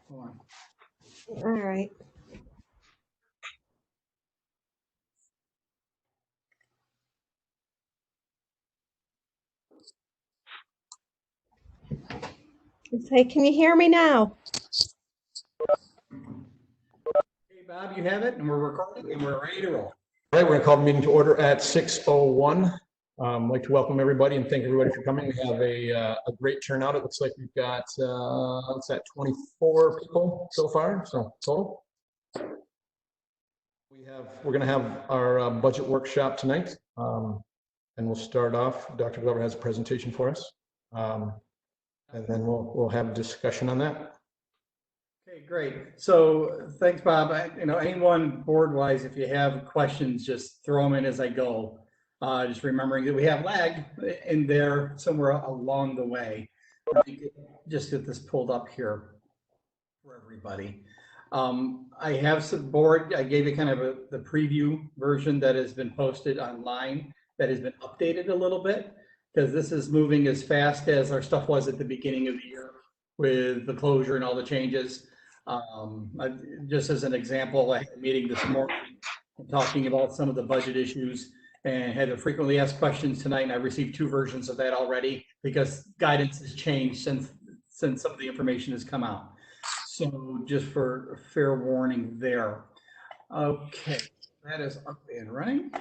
Hold on. All right. Say, can you hear me now? Hey, Bob, you have it, and we're recording, and we're ready to roll. All right, we're going to call the meeting to order at 6:01. I'd like to welcome everybody and thank everybody for coming. We have a great turnout. It looks like we've got, what's that, 24 people so far, so total. We're going to have our budget workshop tonight, and we'll start off. Dr. Glover has a presentation for us, and then we'll have a discussion on that. Okay, great. So thanks, Bob. Anyone board-wise, if you have questions, just throw them in as I go. Just remembering that we have lag in there somewhere along the way. Just get this pulled up here for everybody. I have some board. I gave you kind of the preview version that has been posted online that has been updated a little bit because this is moving as fast as our stuff was at the beginning of the year with the closure and all the changes. Just as an example, I had a meeting this morning talking about some of the budget issues and had the frequently asked questions tonight, and I received 2 versions of that already because guidance has changed since some of the information has come out. So just for fair warning there. Okay, that is up and running.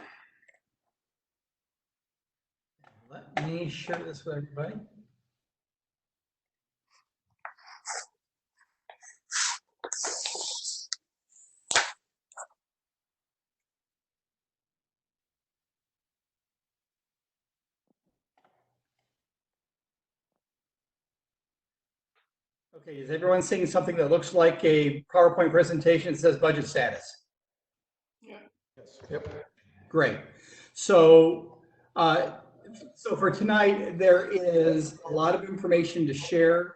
Let me share this with everybody. Okay, is everyone seeing something that looks like a PowerPoint presentation that says budget status? Yes. Yep. Great. So for tonight, there is a lot of information to share.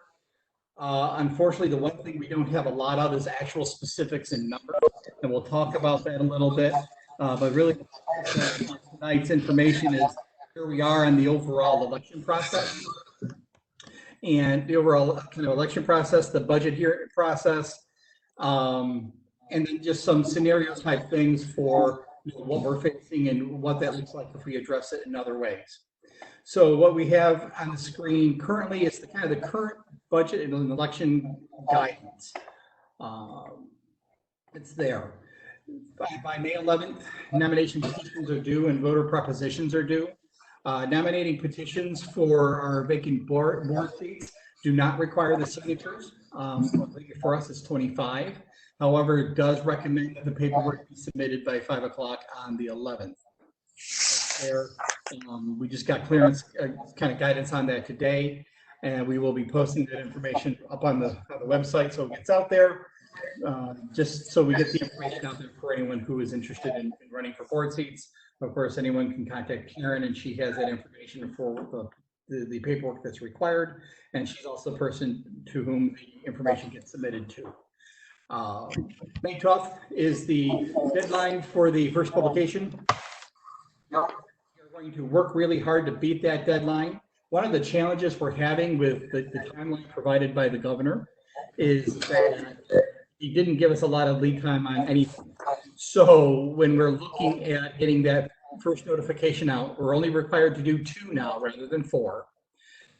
Unfortunately, the one thing we don't have a lot of is actual specifics and numbers, and we'll talk about that a little bit. But really, tonight's information is where we are in the overall election process. And the overall kind of election process, the budget hearing process, and then just some scenario type things for what we're facing and what that looks like if we address it in other ways. So what we have on the screen currently is the kind of the current budget and election guidance. It's there. By May 11th, nomination petitions are due and voter propositions are due. Nominating petitions for our vacant board seats do not require the signatures. For us, it's 25. However, it does recommend that the paperwork be submitted by 5 o'clock on the 11th. There, we just got clearance, kind of guidance on that today, and we will be posting that information up on the website so it gets out there. Just so we get the information out there for anyone who is interested in running for board seats. Of course, anyone can contact Karen, and she has that information for the paperwork that's required, and she's also the person to whom the information gets submitted to. May 12th is the deadline for the first publication. We're going to work really hard to beat that deadline. One of the challenges we're having with the timeline provided by the governor is that he didn't give us a lot of lead time on anything. So when we're looking at getting that first notification out, we're only required to do 2 now rather than 4.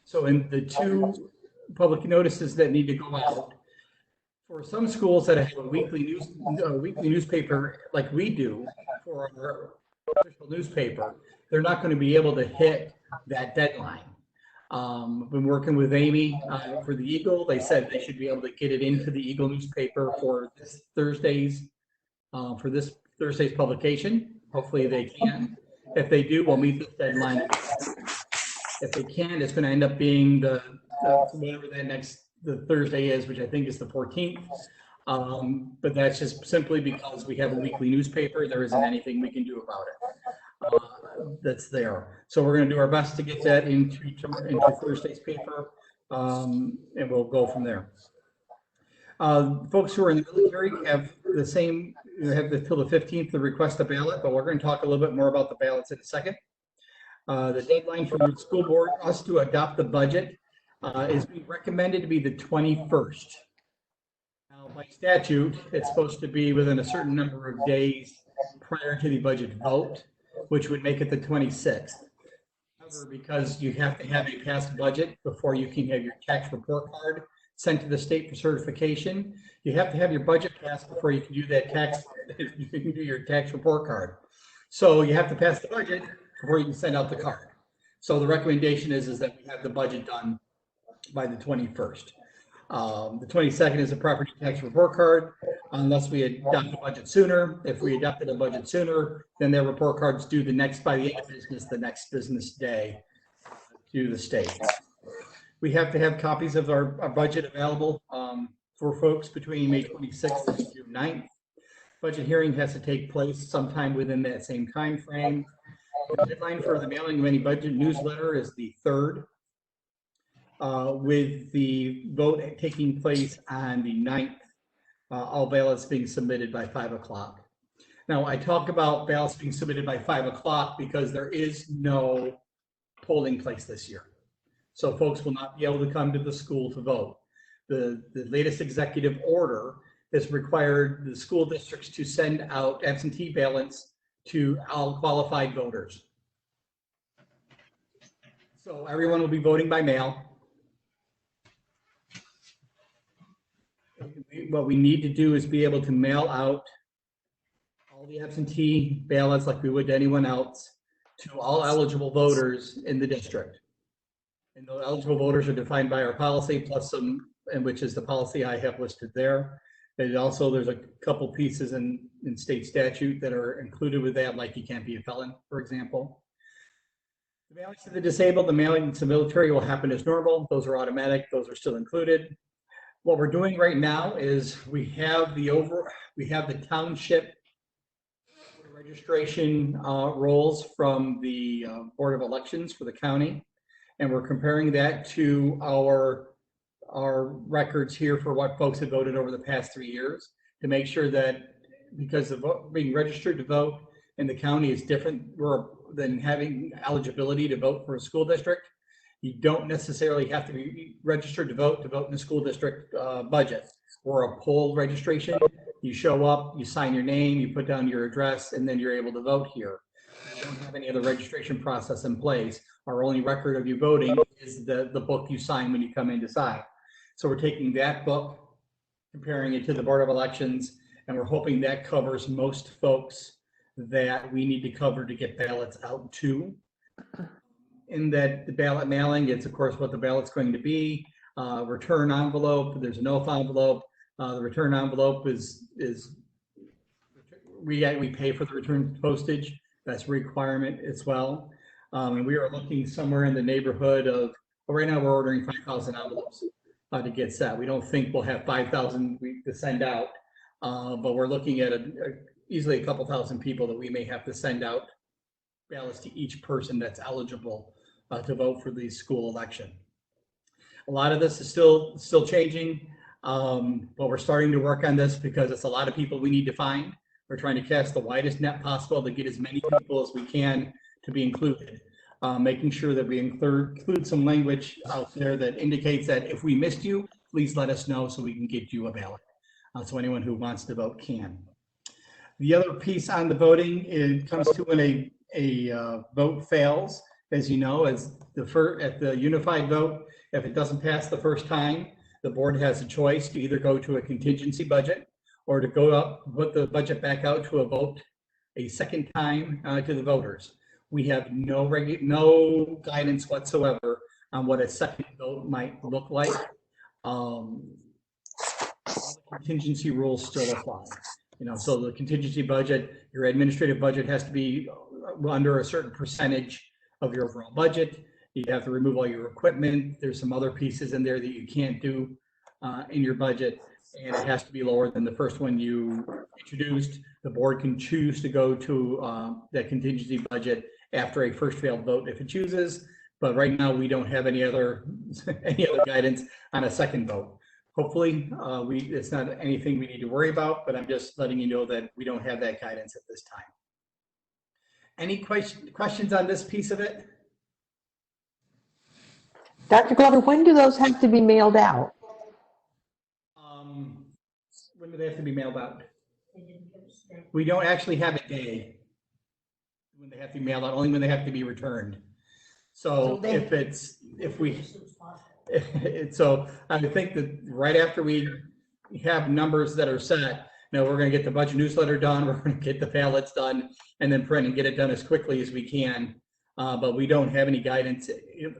So in the 2 public notices that need to go out, for some schools that have a weekly newspaper like we do for our official newspaper, they're not going to be able to hit that deadline. Been working with Amy for the Eagle. They said they should be able to get it into the Eagle newspaper for this Thursday's publication. Hopefully they can. If they do, we'll meet this deadline. If they can, it's going to end up being the whatever the Thursday is, which I think is the 14th. But that's just simply because we have a weekly newspaper. There isn't anything we can do about it. That's there. So we're going to do our best to get that into Thursday's paper, and we'll go from there. Folks who are in the military have the same, have until the 15th to request a ballot, but we're going to talk a little bit more about the ballots in a second. The deadline for the school board, us to adopt the budget, is being recommended to be the 21st. Now, by statute, it's supposed to be within a certain number of days prior to the budget vote, which would make it the 26th. However, because you have to have a passed budget before you can have your tax report card sent to the state for certification, you have to have your budget passed before you can do that you can do your tax report card. So you have to pass the budget before you can send out the card. So the recommendation is that we have the budget done by the 21st. The 22nd is a property tax report card, unless we adopt the budget sooner. If we adopted a budget sooner, then their report cards due by the end of business, the next business day to the state. We have to have copies of our budget available for folks between May 26th and June 9th. Budget hearing has to take place sometime within that same time frame. The deadline for the mailing of any budget newsletter is the 3rd. With the vote taking place on the 9th, all ballots being submitted by 5 o'clock. Now, I talk about ballots being submitted by 5 o'clock because there is no polling place this year. So folks will not be able to come to the school to vote. The latest executive order has required the school districts to send out absentee ballots to all qualified voters. So everyone will be voting by mail. What we need to do is be able to mail out all the absentee ballots like we would to anyone else to all eligible voters in the district. And the eligible voters are defined by our policy plus some, and which is the policy I have listed there. And also there's a couple pieces in state statute that are included with that, like you can't be a felon, for example. The mailings to the disabled, the mailing to the military will happen as normal. Those are automatic. Those are still included. What we're doing right now is we have the township registration rolls from the Board of Elections for the county, and we're comparing that to our records here for what folks have voted over the past 3 years to make sure that, because of being registered to vote in the county is different than having eligibility to vote for a school district. You don't necessarily have to be registered to vote in the school district budget or a poll registration. You show up, you sign your name, you put down your address, and then you're able to vote here. We don't have any other registration process in place. Our only record of you voting is the book you sign when you come in to sign. So we're taking that book, comparing it to the Board of Elections, and we're hoping that covers most folks that we need to cover to get ballots out to. In that the ballot mailing, it's of course what the ballot's going to be. Return envelope, there's an oath envelope. The return envelope is we pay for the return postage. That's a requirement as well. And we are looking somewhere in the neighborhood of, well, right now we're ordering 5,000 envelopes to get set. We don't think we'll have 5,000 to send out, but we're looking at easily a couple thousand people that we may have to send out ballots to each person that's eligible to vote for the school election. A lot of this is still changing, but we're starting to work on this because it's a lot of people we need to find. We're trying to cast the widest net possible to get as many people as we can to be included, making sure that we include some language out there that indicates that if we missed you, please let us know so we can get you a ballot. So anyone who wants to vote can. The other piece on the voting, it comes to when a vote fails, as you know, at the unified vote, if it doesn't pass the first time, the board has a choice to either go to a contingency budget or to go up, put the budget back out to a vote a second time to the voters. We have no guidance whatsoever on what a second vote might look like. All the contingency rules still apply. So the contingency budget, your administrative budget has to be under a certain percentage of your overall budget. You have to remove all your equipment. There's some other pieces in there that you can't do in your budget, and it has to be lower than the first one you introduced. The board can choose to go to that contingency budget after a first failed vote if it chooses, but right now we don't have any other guidance on a second vote. Hopefully, it's not anything we need to worry about, but I'm just letting you know that we don't have that guidance at this time. Any questions on this piece of it? Dr. Glover, when do those have to be mailed out? When do they have to be mailed out? We don't actually have a day when they have to be mailed out, only when they have to be returned. So So they- so I would think that right after we have numbers that are set, we're going to get the budget newsletter done, we're going to get the ballots done, and then print and get it done as quickly as we can. But we don't have any guidance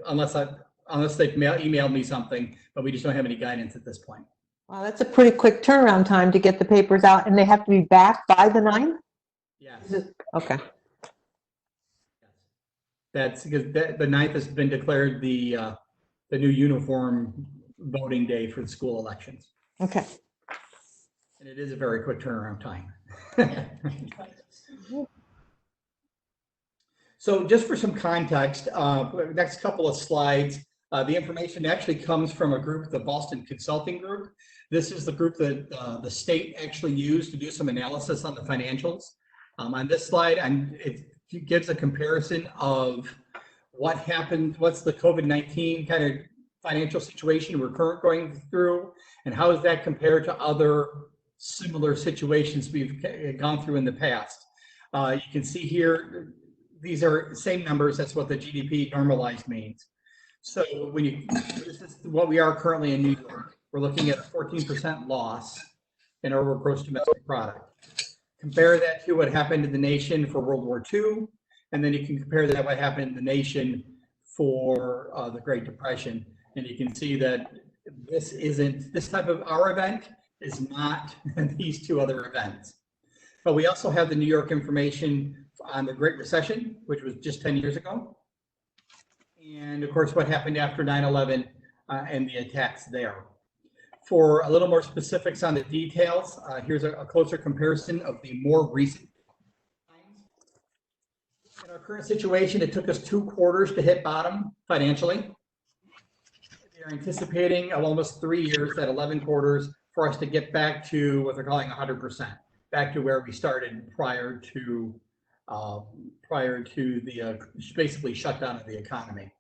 unless they've emailed me something, but we just don't have any guidance at this point. Wow, that's a pretty quick turnaround time to get the papers out, and they have to be back by the 9th? Yes. Okay. That's because the 9th has been declared the new uniform voting day for the school elections. Okay. And it is a very quick turnaround time. So just for some context, next couple of slides, the information actually comes from a group, the Boston Consulting Group. This is the group that the state actually used to do some analysis on the financials. On this slide, it gives a comparison of what happened, what's the COVID-19 kind of financial situation we're currently going through, and how does that compare to other similar situations we've gone through in the past. You can see here, these are same numbers. That's what the GDP normalized means. So this is what we are currently in New York. We're looking at a 14% loss in our gross domestic product. Compare that to what happened in the nation for World War II, and then you can compare that to what happened in the nation for the Great Depression. And you can see that this type of our event is not these two other events. But we also have the New York information on the Great Recession, which was just 10 years ago. And of course, what happened after 9/11 and the attacks there. For a little more specifics on the details, here's a closer comparison of the more recent times. In our current situation, it took us 2 quarters to hit bottom financially. They're anticipating almost 3 years, that 11 quarters, for us to get back to what they're calling 100%, back to where we started prior to the basically shutdown of the economy.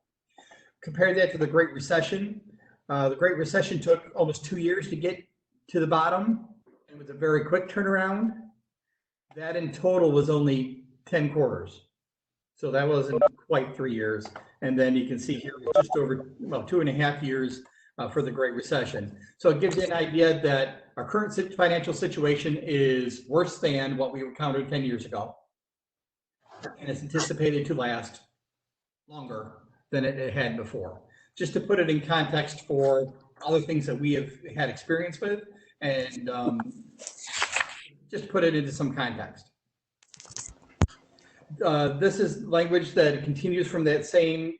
Compare that to the Great Recession. The Great Recession took almost 2 years to get to the bottom, and it was a very quick turnaround. That in total was only 10 quarters. So that wasn't quite 3 years. And then you can see here, just over 2.5 years for the Great Recession. So it gives you an idea that our current financial situation is worse than what we encountered 10 years ago. And it's anticipated to last longer than it had before. Just to put it in context for other things that we have had experience with, and just put it into some context. This is language that continues from that same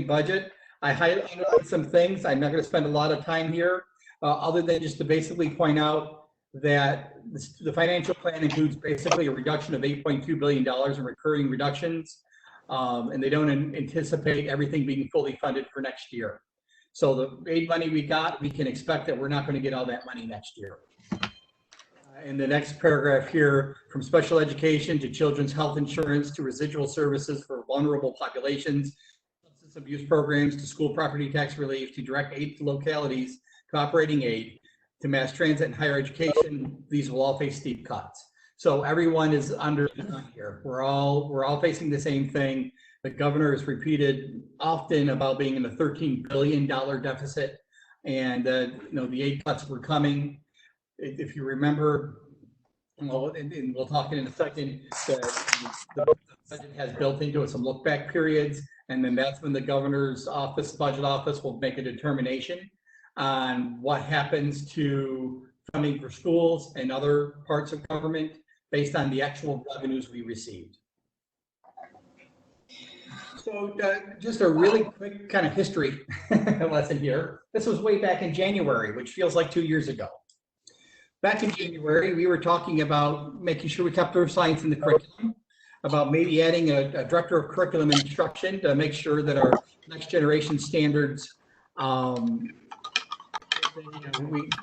budget. I highlighted some things. I'm not going to spend a lot of time here, other than just to basically point out that the financial plan includes basically a reduction of $8.2 billion in recurring reductions. And they don't anticipate everything being fully funded for next year. So the aid money we got, we can expect that we're not going to get all that money next year. In the next paragraph here, from special education to children's health insurance to residual services for vulnerable populations, substance abuse programs to school property tax relief to direct aid to localities to operating aid to mass transit and higher education, these will all face steep cuts. So everyone is under the gun here. We're all facing the same thing. The governor has repeated often about being in a $13 billion deficit, and the aid cuts were coming. If you remember, and we'll talk in a second, the budget has built into it some look back periods, and then that's when the governor's office, budget office, will make a determination on what happens to funding for schools and other parts of government based on the actual revenues we received. So just a really quick kind of history lesson here. This was way back in January, which feels like 2 years ago. Back in January, we were talking about making sure we kept Earth Science in the curriculum, about maybe adding a director of curriculum instruction to make sure that our next generation standards,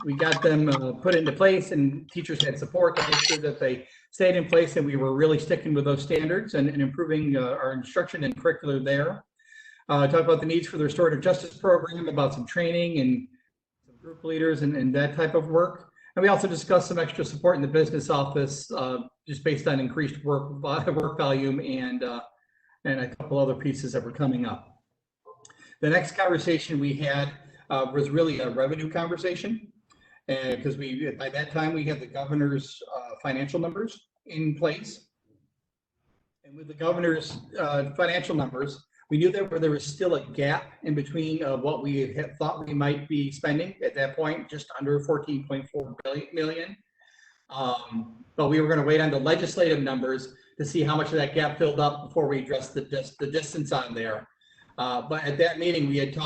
we got them put into place, and teachers had support to make sure that they stayed in place, and we were really sticking with those standards and improving our instruction and curriculum there. Talk about the needs for the restorative justice program, about some training and some group leaders and that type of work. And we also discussed some extra support in the business office, just based on increased work volume and a couple other pieces that were coming up. The next conversation we had was really a revenue conversation. And because by that time we had the governor's financial numbers in place. And with the governor's financial numbers, we knew that there was still a gap in between what we had thought we might be spending at that point, just under 14.4 million. But we were going to wait on the legislative numbers to see how much of that gap filled up before we addressed the distance on there. But at that meeting, we had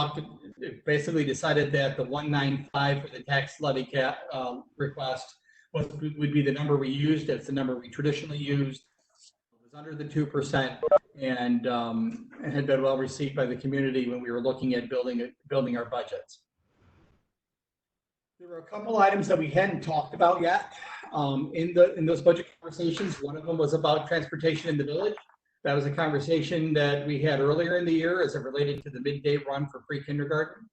basically decided that the 195 for the tax levy cap request would be the number we used. It's the number we traditionally used. It was under the 2% and had been well received by the community when we were looking at building our budgets. There were a couple items that we hadn't talked about yet in those budget conversations. One of them was about transportation in the village. That was a conversation that we had earlier in the year as it related to the midday run for pre-kindergarten.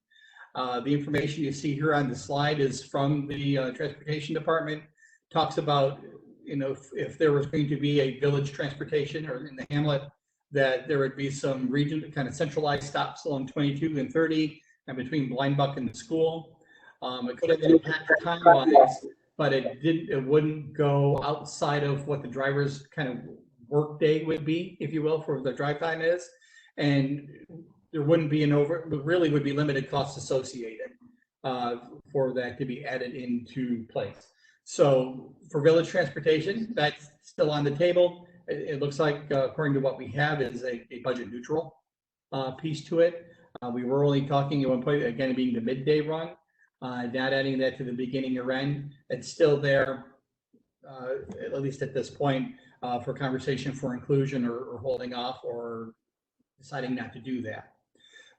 The information you see here on the slide is from the transportation department. Talks about, if there was going to be a village transportation or in the hamlet, that there would be some region kind of centralized stops along 22 and 30 and between Blindbuck and the school. It could have been impacted time-wise, but it wouldn't go outside of what the driver's kind of work day would be, if you will, for the drive time is, and there wouldn't be really would be limited costs associated for that to be added into place. So for village transportation, that's still on the table. It looks like, according to what we have, is a budget neutral piece to it. We were only talking at one point, again, being the midday run, not adding that to the beginning or end. It's still there, at least at this point, for conversation for inclusion or holding off or deciding not to do that.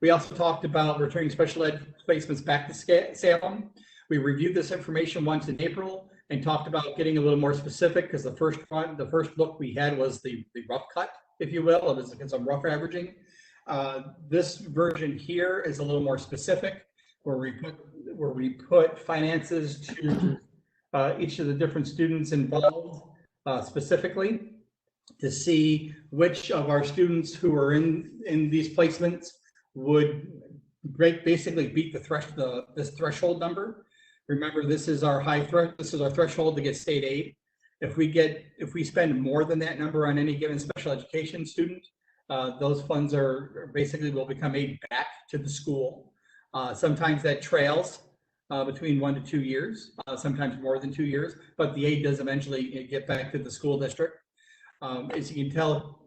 We also talked about returning special ed placements back to Salem. We reviewed this information once in April and talked about getting a little more specific because the first look we had was the rough cut, if you will. It was some rough averaging. This version here is a little more specific, where we put finances to each of the different students involved. Specifically to see which of our students who are in these placements would basically beat this threshold number. Remember, this is our this is our threshold to get state aid. If we spend more than that number on any given special education student, those funds will become aid back to the school. Sometimes that trails between 1 to 2 years, sometimes more than 2 years, but the aid does eventually get back to the school district. As you can tell,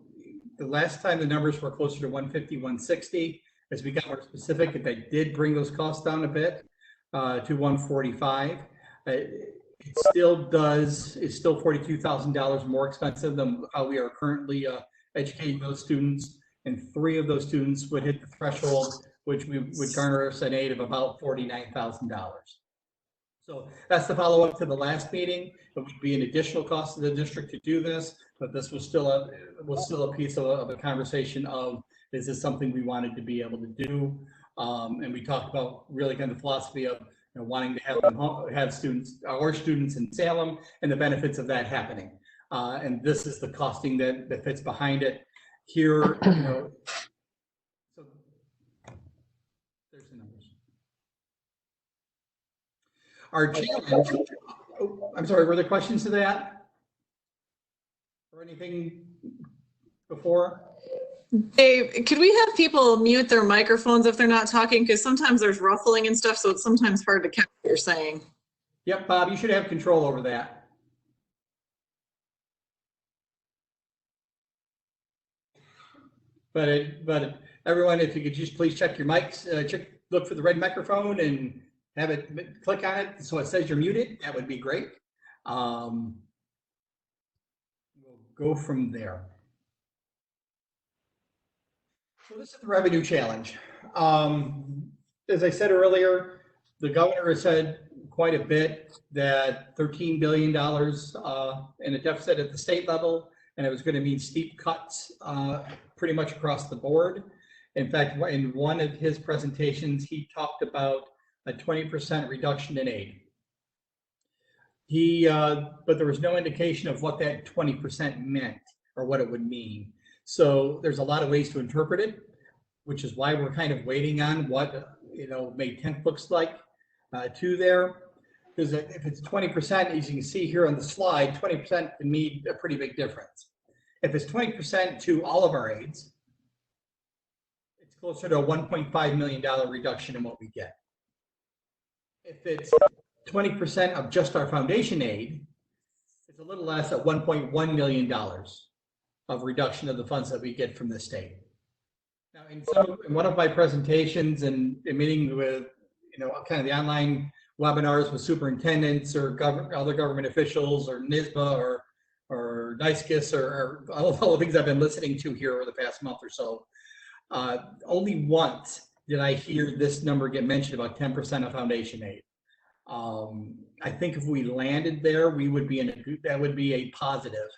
the last time the numbers were closer to 150, 160. As we got more specific, they did bring those costs down a bit to 145. It's still $42,000 more expensive than how we are currently educating those students, and 3 of those students would hit the threshold, which would garner us an aid of about $49,000. So that's the follow-up to the last meeting. It would be an additional cost to the district to do this, but this was still a piece of a conversation of, is this something we wanted to be able to do? And we talked about really kind of the philosophy of wanting to have our students in Salem and the benefits of that happening. And this is the costing that fits behind it here. So there's the numbers. Our challenge, I'm sorry, were there questions to that? Or anything before? Dave, could we have people mute their microphones if they're not talking? Because sometimes there's ruffling and stuff, so it's sometimes hard to catch what you're saying. Yep, Bob, you should have control over that. But everyone, if you could just please check your mics, look for the red microphone and have it click on it so it says you're muted. That would be great. We'll go from there. So this is the revenue challenge. As I said earlier, the governor has said quite a bit that $13 billion in a deficit at the state level, and it was going to mean steep cuts pretty much across the board. In fact, in one of his presentations, he talked about a 20% reduction in aid. But there was no indication of what that 20% meant or what it would mean. So there's a lot of ways to interpret it, which is why we're kind of waiting on what, May 10th looks like to there. Because if it's 20%, as you can see here on the slide, 20% can mean a pretty big difference. If it's 20% to all of our aids, it's closer to a $1.5 million reduction in what we get. If it's 20% of just our foundation aid, it's a little less at $1.1 million of reduction of the funds that we get from the state. Now, in one of my presentations and in meeting with, kind of the online webinars with superintendents or other government officials or NYSBA or NISCUS or all the things I've been listening to here over the past month or so, only once did I hear this number get mentioned about 10% of foundation aid. I think if we landed there, we would be that would be a positive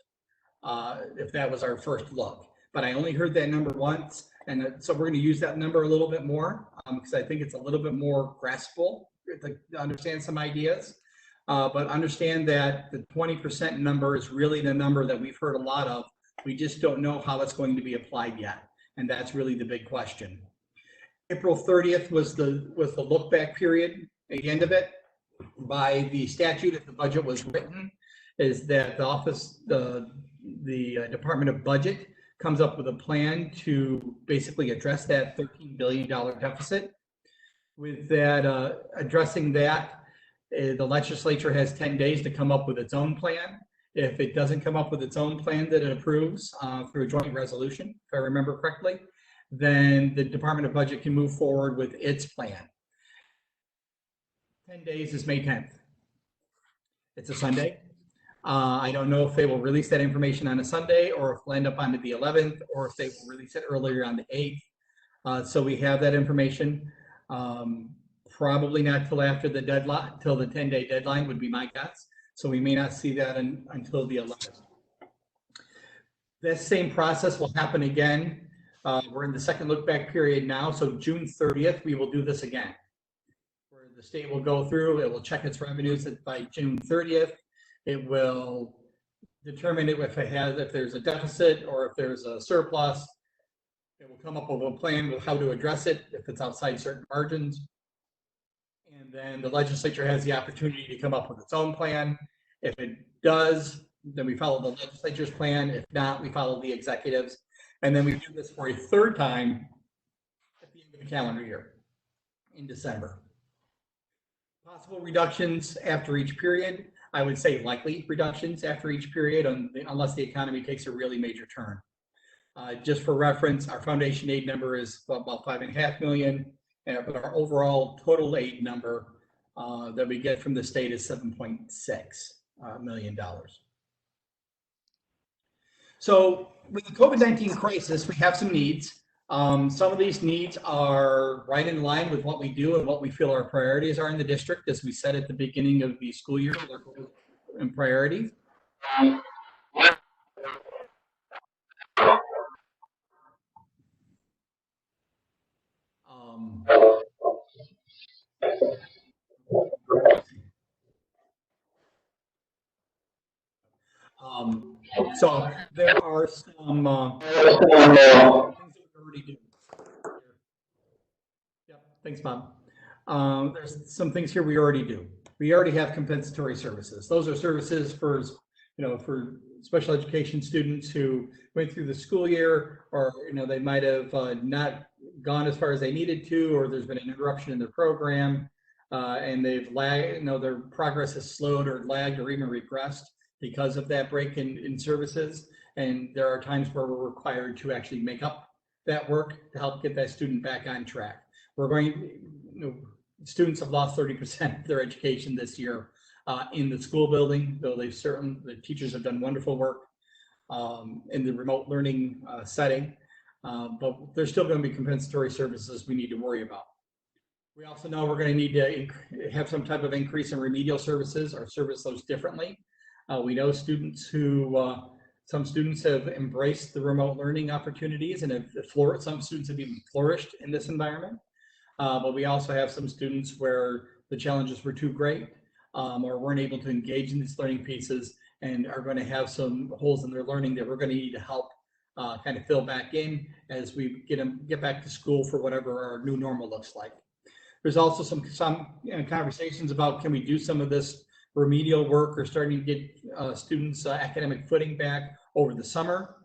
if that was our first look. But I only heard that number once, and so we're going to use that number a little bit more because I think it's a little bit more graspable to understand some ideas. But understand that the 20% number is really the number that we've heard a lot of. We just don't know how it's going to be applied yet, and that's really the big question. April 30th was the look back period. At the end of it, by the statute, if the budget was written, is that the Department of Budget comes up with a plan to basically address that $13 billion deficit. With that, addressing that, the legislature has 10 days to come up with its own plan. If it doesn't come up with its own plan that it approves through a joint resolution, if I remember correctly, then the Department of Budget can move forward with its plan. 10 days is May 10th. It's a Sunday. I don't know if they will release that information on a Sunday or if it'll end up on the 11th or if they will release it earlier on the 8th. So we have that information. Probably not till after the deadline, till the 10-day deadline would be my guess. So we may not see that until the 11th. This same process will happen again. We're in the second look back period now. So June 30th, we will do this again. Where the state will go through, it will check its revenues by June 30th. It will determine if there's a deficit or if there's a surplus. It will come up with a plan with how to address it if it's outside certain margins. And then the legislature has the opportunity to come up with its own plan. If it does, then we follow the legislature's plan. If not, we follow the executives. And then we do this for a third time at the end of the calendar year in December. Possible reductions after each period. I would say likely reductions after each period unless the economy takes a really major turn. Just for reference, our foundation aid number is about $5.5 million, but our overall total aid number that we get from the state is $7.6 million. So with the COVID-19 crisis, we have some needs. Some of these needs are right in line with what we do and what we feel our priorities are in the district, as we said at the beginning of the school year, their goals and priorities. So there are some things that we already do. Yep, thanks, Bob. There's some things here we already do. We already have compensatory services. Those are services for special education students who went through the school year, or they might have not gone as far as they needed to, or there's been an interruption in their program, and they've lagged. Their progress has slowed or lagged or even regressed because of that break in services. And there are times where we're required to actually make up that work to help get that student back on track. Students have lost 30% of their education this year in the school building, though the teachers have done wonderful work in the remote learning setting, but there's still going to be compensatory services we need to worry about. We also know we're going to need to have some type of increase in remedial services or service those differently. We know some students have embraced the remote learning opportunities and some students have even flourished in this environment. But we also have some students where the challenges were too great or weren't able to engage in these learning pieces and are going to have some holes in their learning that we're going to need to help kind of fill back in as we get back to school for whatever our new normal looks like. There's also some conversations about, can we do some of this remedial work or starting to get students academic footing back over the summer.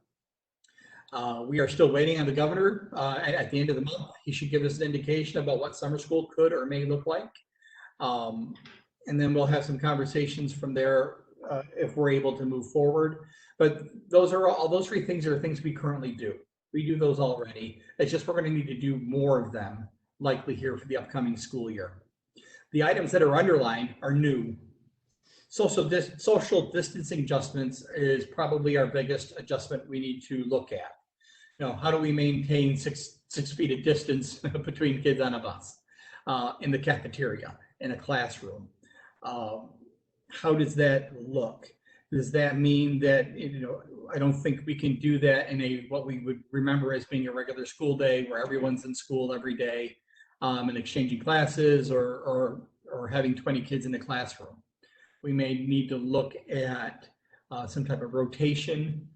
We are still waiting on the governor at the end of the month. He should give us an indication about what summer school could or may look like. And then we'll have some conversations from there if we're able to move forward. But those three things are things we currently do. We do those already. It's just we're going to need to do more of them, likely here for the upcoming school year. The items that are underlined are new. Social distancing adjustments is probably our biggest adjustment we need to look at. You know, how do we maintain six feet of distance between kids on a bus, in the cafeteria, in a classroom? How does that look? Does that mean that, you know, I don't think we can do that in what we would remember as being a regular school day where everyone's in school every day, and exchanging classes or having 20 kids in the classroom. We may need to look at some type of rotation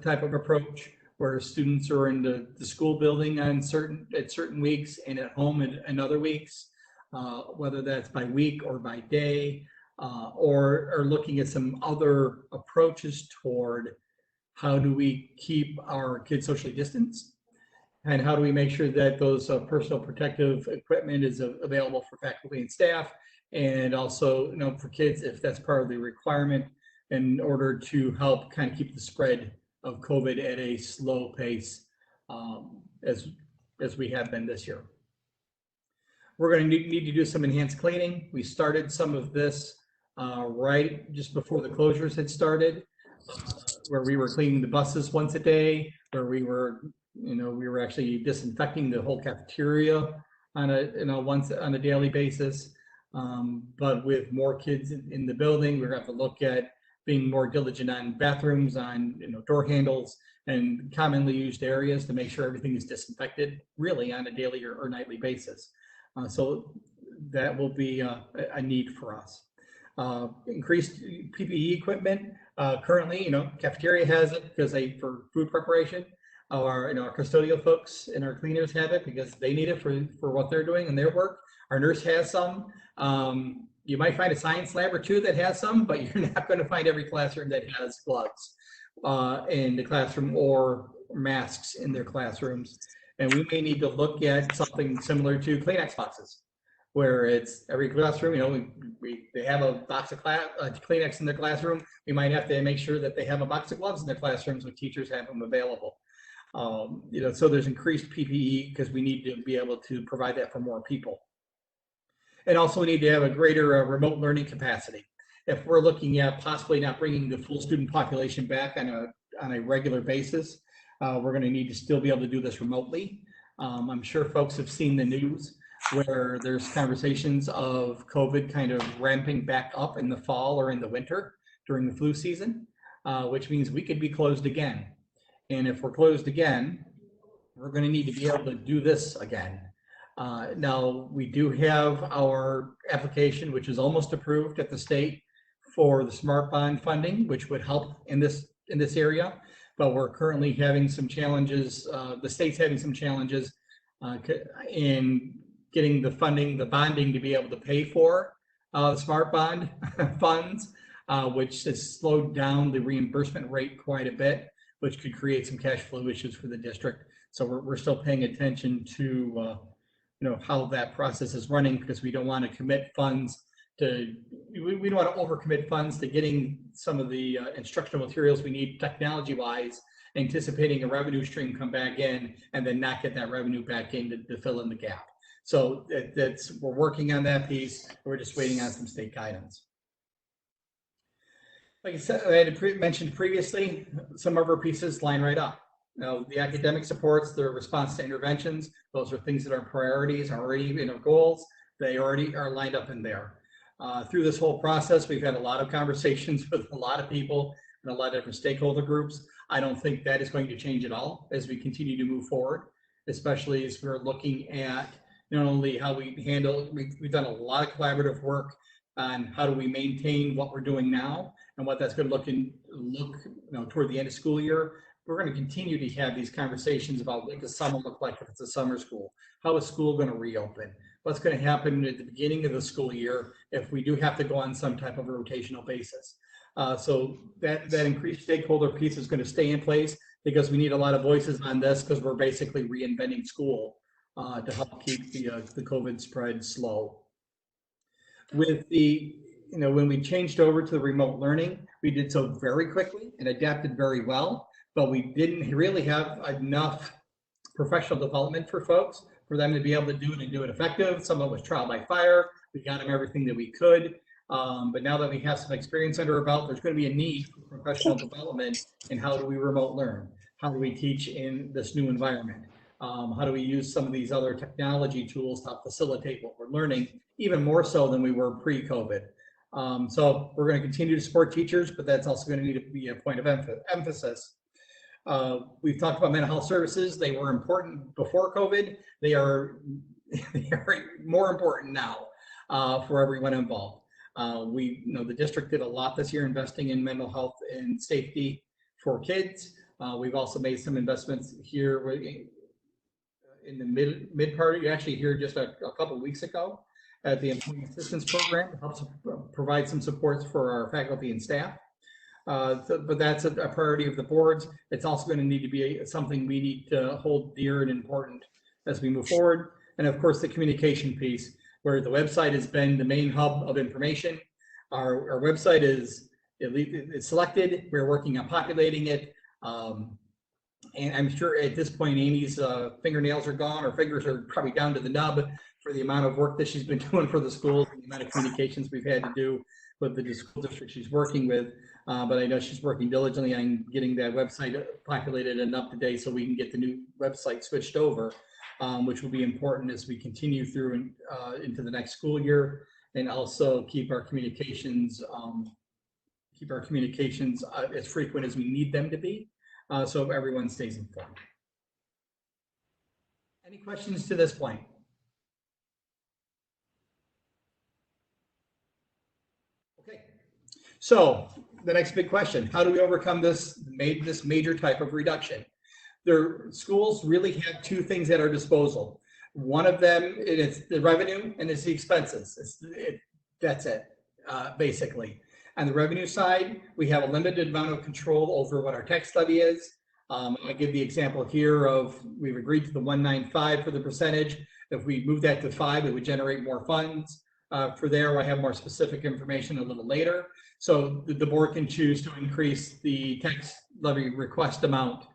type of approach where students are in the school building at certain weeks and at home in other weeks, whether that's by week or by day, or looking at some other approaches toward how do we keep our kids socially distanced, and how do we make sure that those personal protective equipment is available for faculty and staff, and also, you know, for kids if that's part of the requirement in order to help kind of keep the spread of COVID at a slow pace, as we have been this year. We're going to need to do some enhanced cleaning. We started some of this right just before the closures had started, where we were cleaning the buses once a day, where we were actually disinfecting the whole cafeteria on a daily basis. But with more kids in the building, we're going to have to look at being more diligent on bathrooms, on door handles, and commonly used areas to make sure everything is disinfected really on a daily or nightly basis. So that will be a need for us. Increased PPE equipment. Currently, cafeteria has it because for food preparation. Our custodial folks and our cleaners have it because they need it for what they're doing in their work. Our nurse has some. You might find a science lab or two that has some, but you're not going to find every classroom that has gloves in the classroom or masks in their classrooms. And we may need to look at something similar to Kleenex boxes, where it's every classroom, they have a box of Kleenex in their classroom. We might have to make sure that they have a box of gloves in their classrooms when teachers have them available. So there's increased PPE because we need to be able to provide that for more people. And also we need to have a greater remote learning capacity. If we're looking at possibly not bringing the full student population back on a regular basis, we're going to need to still be able to do this remotely. I'm sure folks have seen the news where there's conversations of COVID kind of ramping back up in the fall or in the winter during the flu season, which means we could be closed again. And if we're closed again, we're going to need to be able to do this again. Now, we do have our application, which is almost approved at the state for the Smart Bond funding, which would help in this area. But we're currently having some challenges. The state's having some challenges in getting the funding, the bonding to be able to pay for the Smart Bond funds, which has slowed down the reimbursement rate quite a bit, which could create some cash flow issues for the district. So we're still paying attention to how that process is running, because we don't want to commit funds to, we don't want to overcommit funds to getting some of the instructional materials we need technology wise, anticipating a revenue stream come back in and then not get that revenue back in to fill in the gap. So we're working on that piece. We're just waiting on some state guidance. Like I said, I had mentioned previously, some of our pieces line right up. Now, the academic supports, the response to interventions, those are things that are priorities, already in our goals. They already are lined up in there. Through this whole process, we've had a lot of conversations with a lot of people and a lot of different stakeholder groups. I don't think that is going to change at all as we continue to move forward, especially as we're looking at not only how we handle, we've done a lot of collaborative work on how do we maintain what we're doing now and what that's going to look toward the end of school year. We're going to continue to have these conversations about what does summer look like if it's a summer school? How is school going to reopen? What's going to happen at the beginning of the school year if we do have to go on some type of a rotational basis? So that increased stakeholder piece is going to stay in place because we need a lot of voices on this because we're basically reinventing school to help keep the COVID spread slow. With the, when we changed over to the remote learning, we did so very quickly and adapted very well, but we didn't really have enough professional development for folks for them to be able to do it and do it effective. Some of it was trial by fire. We got them everything that we could. But now that we have some experience under our belt, there's going to be a need for professional development in how do we remote learn? How do we teach in this new environment? How do we use some of these other technology tools to help facilitate what we're learning, even more so than we were pre-COVID? So we're going to continue to support teachers, but that's also going to need to be a point of emphasis. We've talked about mental health services. They were important before COVID. They are more important now for everyone involved. The district did a lot this year investing in mental health and safety for kids. We've also made some investments here in the mid part. You actually here just a couple of weeks ago at the Employee Assistance Program. It helps provide some supports for our faculty and staff. But that's a priority of the boards. It's also going to need to be something we need to hold dear and important as we move forward. And of course, the communication piece, where the website has been the main hub of information. Our website is it's selected. We're working on populating it. And I'm sure at this point, Amy's fingernails are gone. Her fingers are probably down to the nub for the amount of work that she's been doing for the schools and the amount of communications we've had to do with the school district she's working with. But I know she's working diligently on getting that website populated and up to date so we can get the new website switched over, which will be important as we continue through into the next school year, and also keep our communications as frequent as we need them to be, so everyone stays informed. Any questions to this point? Okay, so the next big question: how do we overcome this major type of reduction? Their schools really have two things at our disposal. One of them is the revenue and it's the expenses. That's it, basically. On the revenue side, we have a limited amount of control over what our tax levy is. I give the example here of we've agreed to the 195 for the percentage. If we move that to 5, it would generate more funds. For there, I have more specific information a little later. So the board can choose to increase the tax levy request amount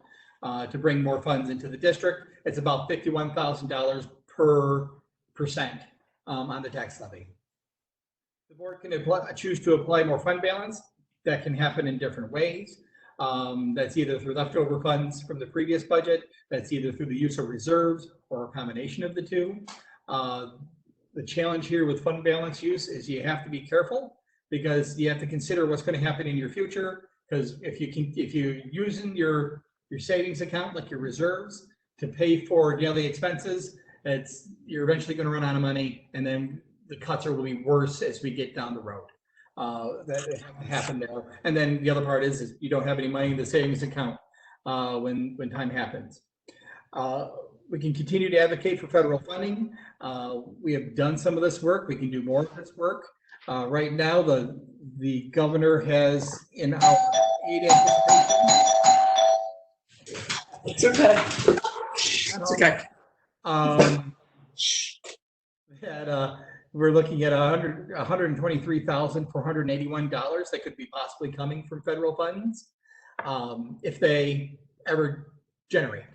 to bring more funds into the district. It's about $51,000 per percent on the tax levy. The board can choose to apply more fund balance. That can happen in different ways. That's either through leftover funds from the previous budget. That's either through the use of reserves or a combination of the two. The challenge here with fund balance use is you have to be careful because you have to consider what's going to happen in your future. Because if you're using your savings account, like your reserves, to pay for daily expenses, you're eventually going to run out of money, and then the cuts will be worse as we get down the road. That happened there. And then the other part is you don't have any money in the savings account when time happens. We can continue to advocate for federal funding. We have done some of this work. We can do more of this work. Right now, the governor has in our aid anticipation. It's okay. It's okay. We're looking at $123,481 that could be possibly coming from federal funds if they ever generate.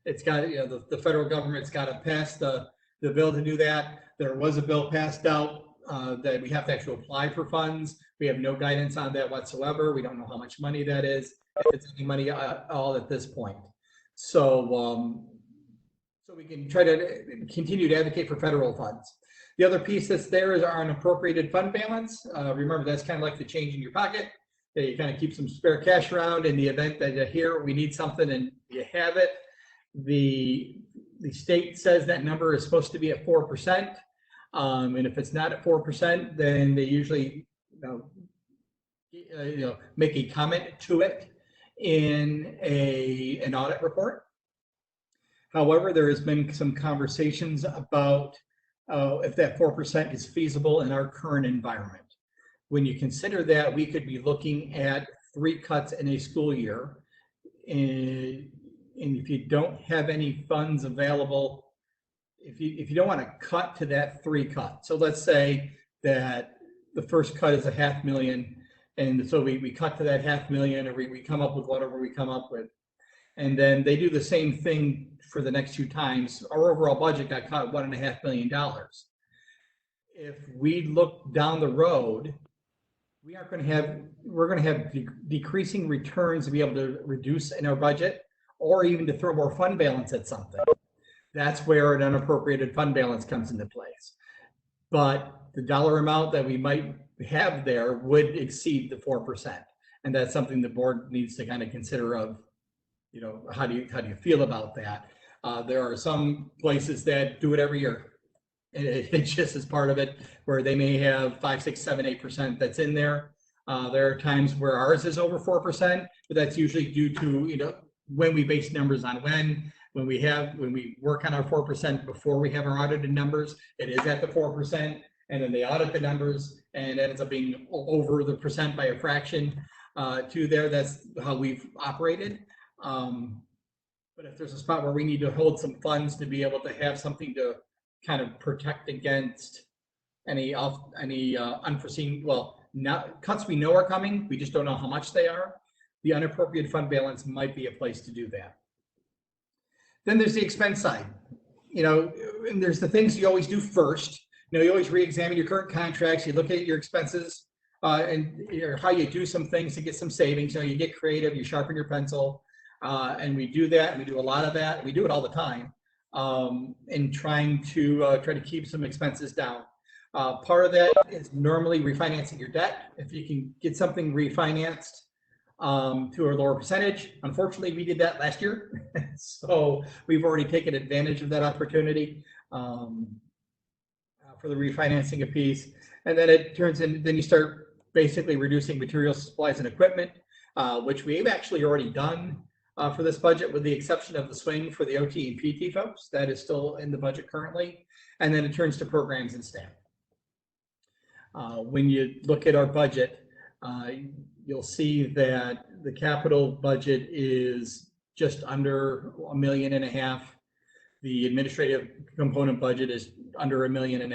It's got, the federal government's got to pass the bill to do that. There was a bill passed out that we have to actually apply for funds. We have no guidance on that whatsoever. We don't know how much money that is, if it's any money at all at this point. So we can try to continue to advocate for federal funds. The other piece that's there is our unappropriated fund balance. Remember, that's kind of like the change in your pocket. That you kind of keep some spare cash around in the event that here we need something and you have it. The state says that number is supposed to be at 4%. And if it's not at 4%, then they usually, make a comment to it in an audit report. However, there has been some conversations about if that 4% is feasible in our current environment. When you consider that, we could be looking at 3 cuts in a school year. And if you don't have any funds available, if you don't want to cut to that 3 cut, so let's say that the first cut is $500,000, and so we cut to that $500,000, or we come up with whatever we come up with, and then they do the same thing for the next 2 times. Our overall budget got cut $1.5 million. If we look down the road, we're going to have decreasing returns to be able to reduce in our budget, or even to throw more fund balance at something. That's where an unappropriated fund balance comes into place. But the dollar amount that we might have there would exceed the 4%. And that's something the board needs to kind of consider of, how do you feel about that? There are some places that do it every year. It just is part of it, where they may have 5, 6, 7, 8% that's in there. There are times where ours is over 4%, but that's usually due to, when we base numbers on when we work on our 4% before we have our audited numbers, it is at the 4%, and then they audit the numbers and it ends up being over the percent by a fraction to there. That's how we've operated. But if there's a spot where we need to hold some funds to be able to have something to kind of protect against any unforeseen, cuts we know are coming, we just don't know how much they are, the unappropriated fund balance might be a place to do that. Then there's the expense side, and there's the things you always do first. You always re-examine your current contracts, you look at your expenses, and how you do some things to get some savings. You get creative, you sharpen your pencil, and we do that, and we do a lot of that. We do it all the time, in trying to keep some expenses down. Part of that is normally refinancing your debt. If you can get something refinanced to a lower percentage. Unfortunately, we did that last year. So we've already taken advantage of that opportunity for the refinancing a piece. And then then you start basically reducing materials, supplies, and equipment, which we've actually already done for this budget, with the exception of the swing for the OT and PT folks. That is still in the budget currently. And then it turns to programs and staff. When you look at our budget, you'll see that the capital budget is just under $1.5 million. The administrative component budget is under $1.5 million,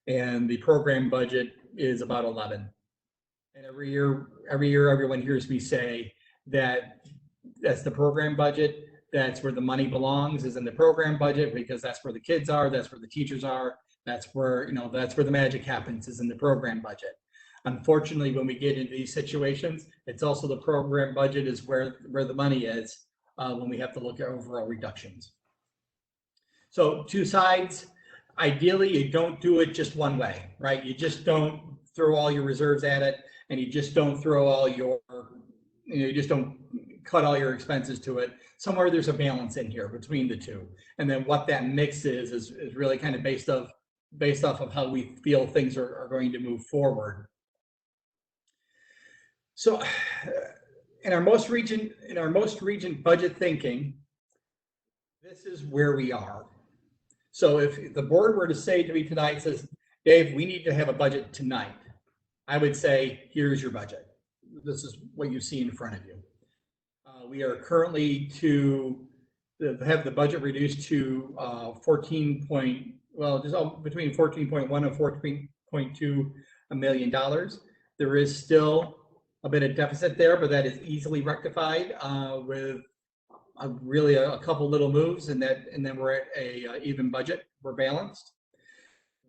and the program budget is about 11. And every year, everyone hears me say that that's the program budget. That's where the money belongs, is in the program budget, because that's where the kids are, that's where the teachers are, that's where the magic happens, is in the program budget. Unfortunately, when we get into these situations, it's also the program budget is where the money is when we have to look at overall reductions. So 2 sides. Ideally, you don't do it just one way, right? You just don't throw all your reserves at it, and you just don't throw all you just don't cut all your expenses to it. Somewhere there's a balance in here between the 2. And then what that mix is really kind of based off of how we feel things are going to move forward. So in our most recent budget thinking, this is where we are. So if the board were to say to me tonight, says, Dave, we need to have a budget tonight, I would say, here's your budget. This is what you see in front of you. We are currently to have the budget reduced to between 14.1 and 14.2 million. There is still a bit of deficit there, but that is easily rectified with really a couple little moves, and then we're at a even budget. We're balanced.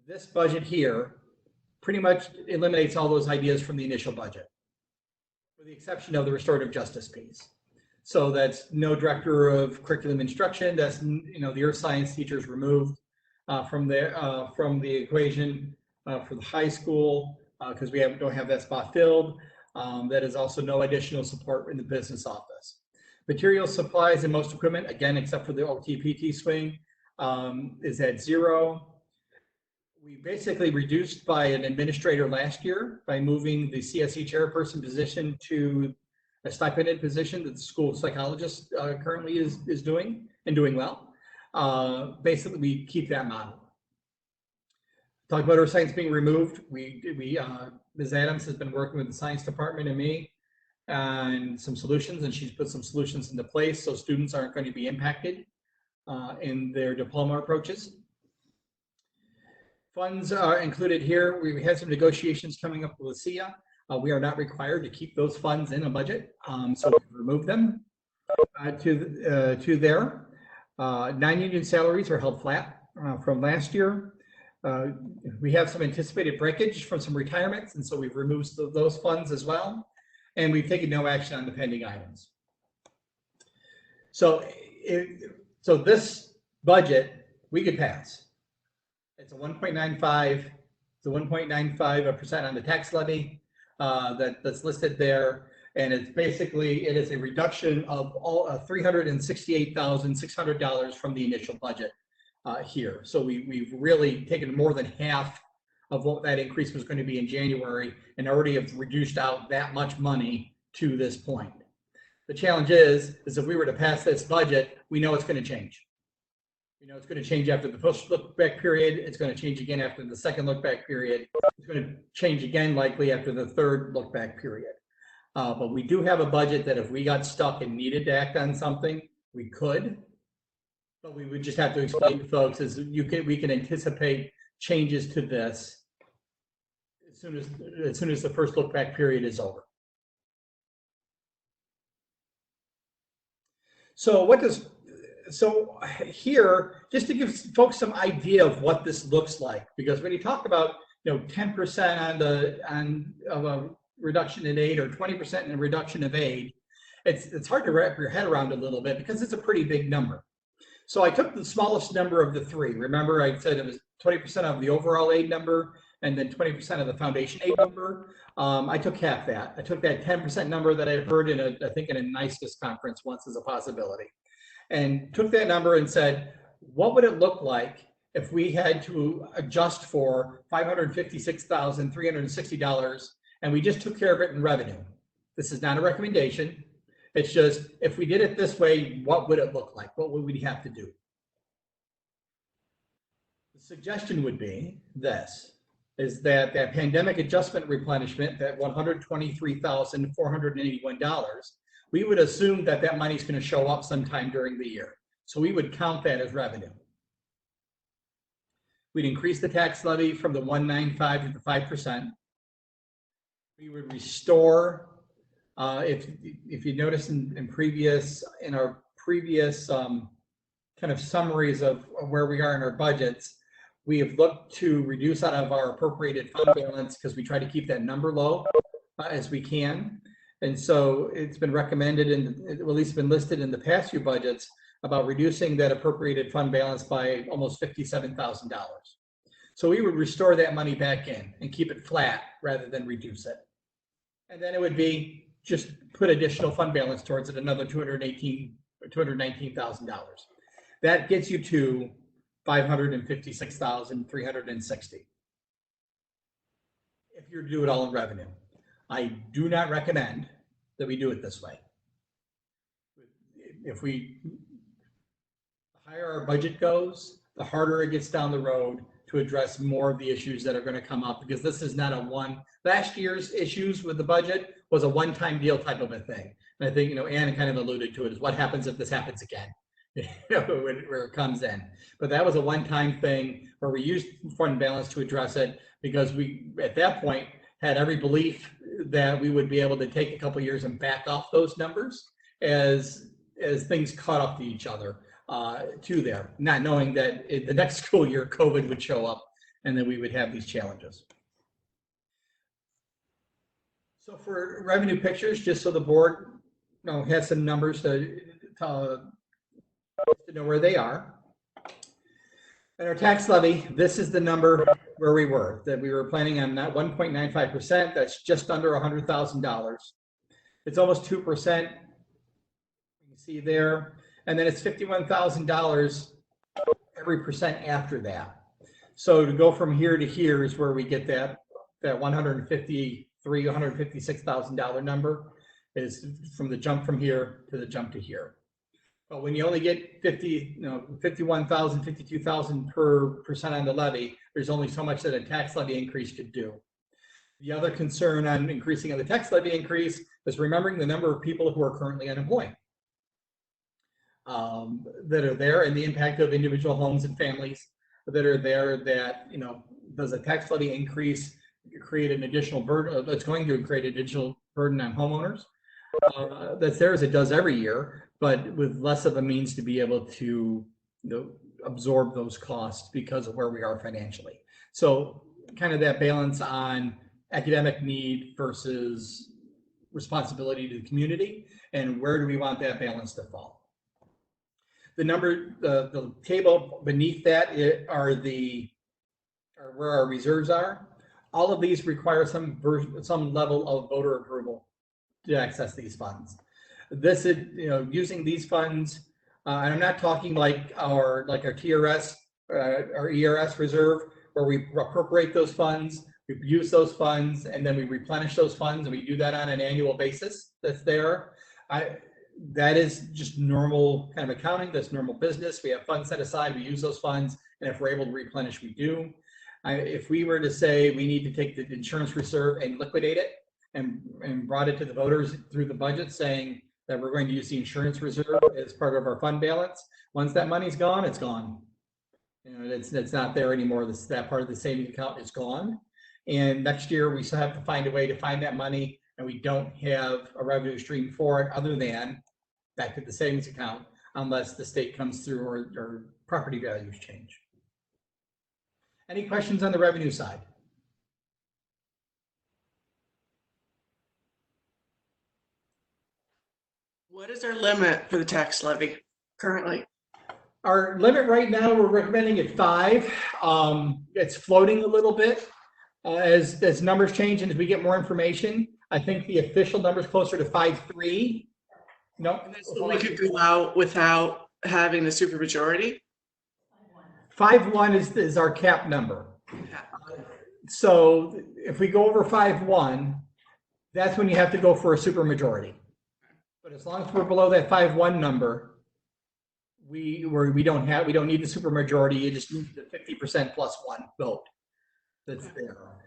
This budget here pretty much eliminates all those ideas from the initial budget, with the exception of the restorative justice piece. So that's no director of curriculum instruction. That's the earth science teachers removed from the equation for the high school because we don't have that spot filled. That is also no additional support in the business office. Material supplies and most equipment, again, except for the OT-PT swing, is at 0. We basically reduced by an administrator last year by moving the CSE chairperson position to a stipended position that the school psychologist currently is doing and doing well. Basically, we keep that model. Talk about our science being removed. Ms. Adams has been working with the science department and me on some solutions, and she's put some solutions into place so students aren't going to be impacted in their diploma approaches. Funds are included here. We had some negotiations coming up with SIA. We are not required to keep those funds in a budget, so we remove them to there. Non-union salaries are held flat from last year. We have some anticipated breakage from some retirements, and so we've removed those funds as well. And we've taken no action on the pending items. So this budget we could pass. It's a 1.95. It's a 1.95% on the tax levy that's listed there, and it's basically it is a reduction of all $368,600 from the initial budget here. So we've really taken more than half of what that increase was going to be in January, and already have reduced out that much money to this point. The challenge is if we were to pass this budget, we know it's going to change. You know, it's going to change after the first look back period. It's going to change again after the second look back period. It's going to change again likely after the third look back period. But we do have a budget that if we got stuck and needed to act on something, we could. But we would just have to explain to folks we can anticipate changes to this as soon as the first look back period is over. So here, just to give folks some idea of what this looks like, because when you talk about 10% of a reduction in aid or 20% in a reduction of aid, it's hard to wrap your head around a little bit because it's a pretty big number. So I took the smallest number of the three. Remember, I said it was 20% of the overall aid number and then 20% of the foundation aid number. I took half that. I took that 10% number that I heard in I think in a NICES conference once as a possibility, and took that number and said, what would it look like if we had to adjust for $556,360 and we just took care of it in revenue? This is not a recommendation. It's just, if we did it this way, what would it look like? What would we have to do? The suggestion would be this, is that pandemic adjustment replenishment, that $123,481, we would assume that money is going to show up sometime during the year. So we would count that as revenue. We'd increase the tax levy from the 1.95 to the 5%. We would restore, if you notice in our previous kind of summaries of where we are in our budgets, we have looked to reduce out of our appropriated fund balance because we try to keep that number low as we can. And so it's been recommended, and at least been listed in the past few budgets, about reducing that appropriated fund balance by almost $57,000. So we would restore that money back in and keep it flat rather than reduce it. And then it would be just put additional fund balance towards it, another $219,000. That gets you to $556,360 if you do it all in revenue. I do not recommend that we do it this way. The higher our budget goes, the harder it gets down the road to address more of the issues that are going to come up, because this is not last year's issues with the budget was a one-time deal type of a thing. And I think, Anna kind of alluded to it, is what happens if this happens again, where it comes in. But that was a one-time thing where we used fund balance to address it, because we, at that point, had every belief that we would be able to take a couple of years and back off those numbers as things caught up to each other to there, not knowing that the next school year COVID would show up and then we would have these challenges. So for revenue pictures, just so the board has some numbers to know where they are. And our tax levy, this is the number where we were, that we were planning on that 1.95%. That's just under $100,000. It's almost 2%. You can see there. And then it's $51,000 every percent after that. So to go from here to here is where we get that $156,000 number, is from the jump from here to the jump to here. But when you only get 51,000, 52,000 per percent on the levy, there's only so much that a tax levy increase could do. The other concern on increasing of the tax levy increase is remembering the number of people who are currently unemployed that are there, and the impact of individual homes and families that are there. That, does a tax levy increase create an additional burden? That's going to create an additional burden on homeowners. That's there, as it does every year, but with less of a means to be able to absorb those costs because of where we are financially. So kind of that balance on academic need versus responsibility to the community, and where do we want that balance to fall? The table beneath that are where our reserves are. All of these require some level of voter approval to access these funds. This is, using these funds, and I'm not talking like our TRS, our ERS reserve, where we appropriate those funds, we use those funds, and then we replenish those funds, and we do that on an annual basis. That's there. That is just normal kind of accounting. That's normal business. We have funds set aside, we use those funds, and if we're able to replenish, we do. If we were to say we need to take the insurance reserve and liquidate it and brought it to the voters through the budget, saying that we're going to use the insurance reserve as part of our fund balance, once that money's gone, it's gone. It's not there anymore. That part of the savings account is gone. And next year we still have to find a way to find that money, and we don't have a revenue stream for it other than back to the savings account, unless the state comes through or property values change. Any questions on the revenue side? What is our limit for the tax levy currently? Our limit right now, we're recommending at 5. It's floating a little bit as numbers change and as we get more information. I think the official number is closer to 5.3. No, So we could go out without having the supermajority? 5.1 is our cap number. So if we go over 5.1, that's when you have to go for a supermajority. But as long as we're below that 5.1 number, we don't need the supermajority. You just need the 50% plus 1 vote that's there.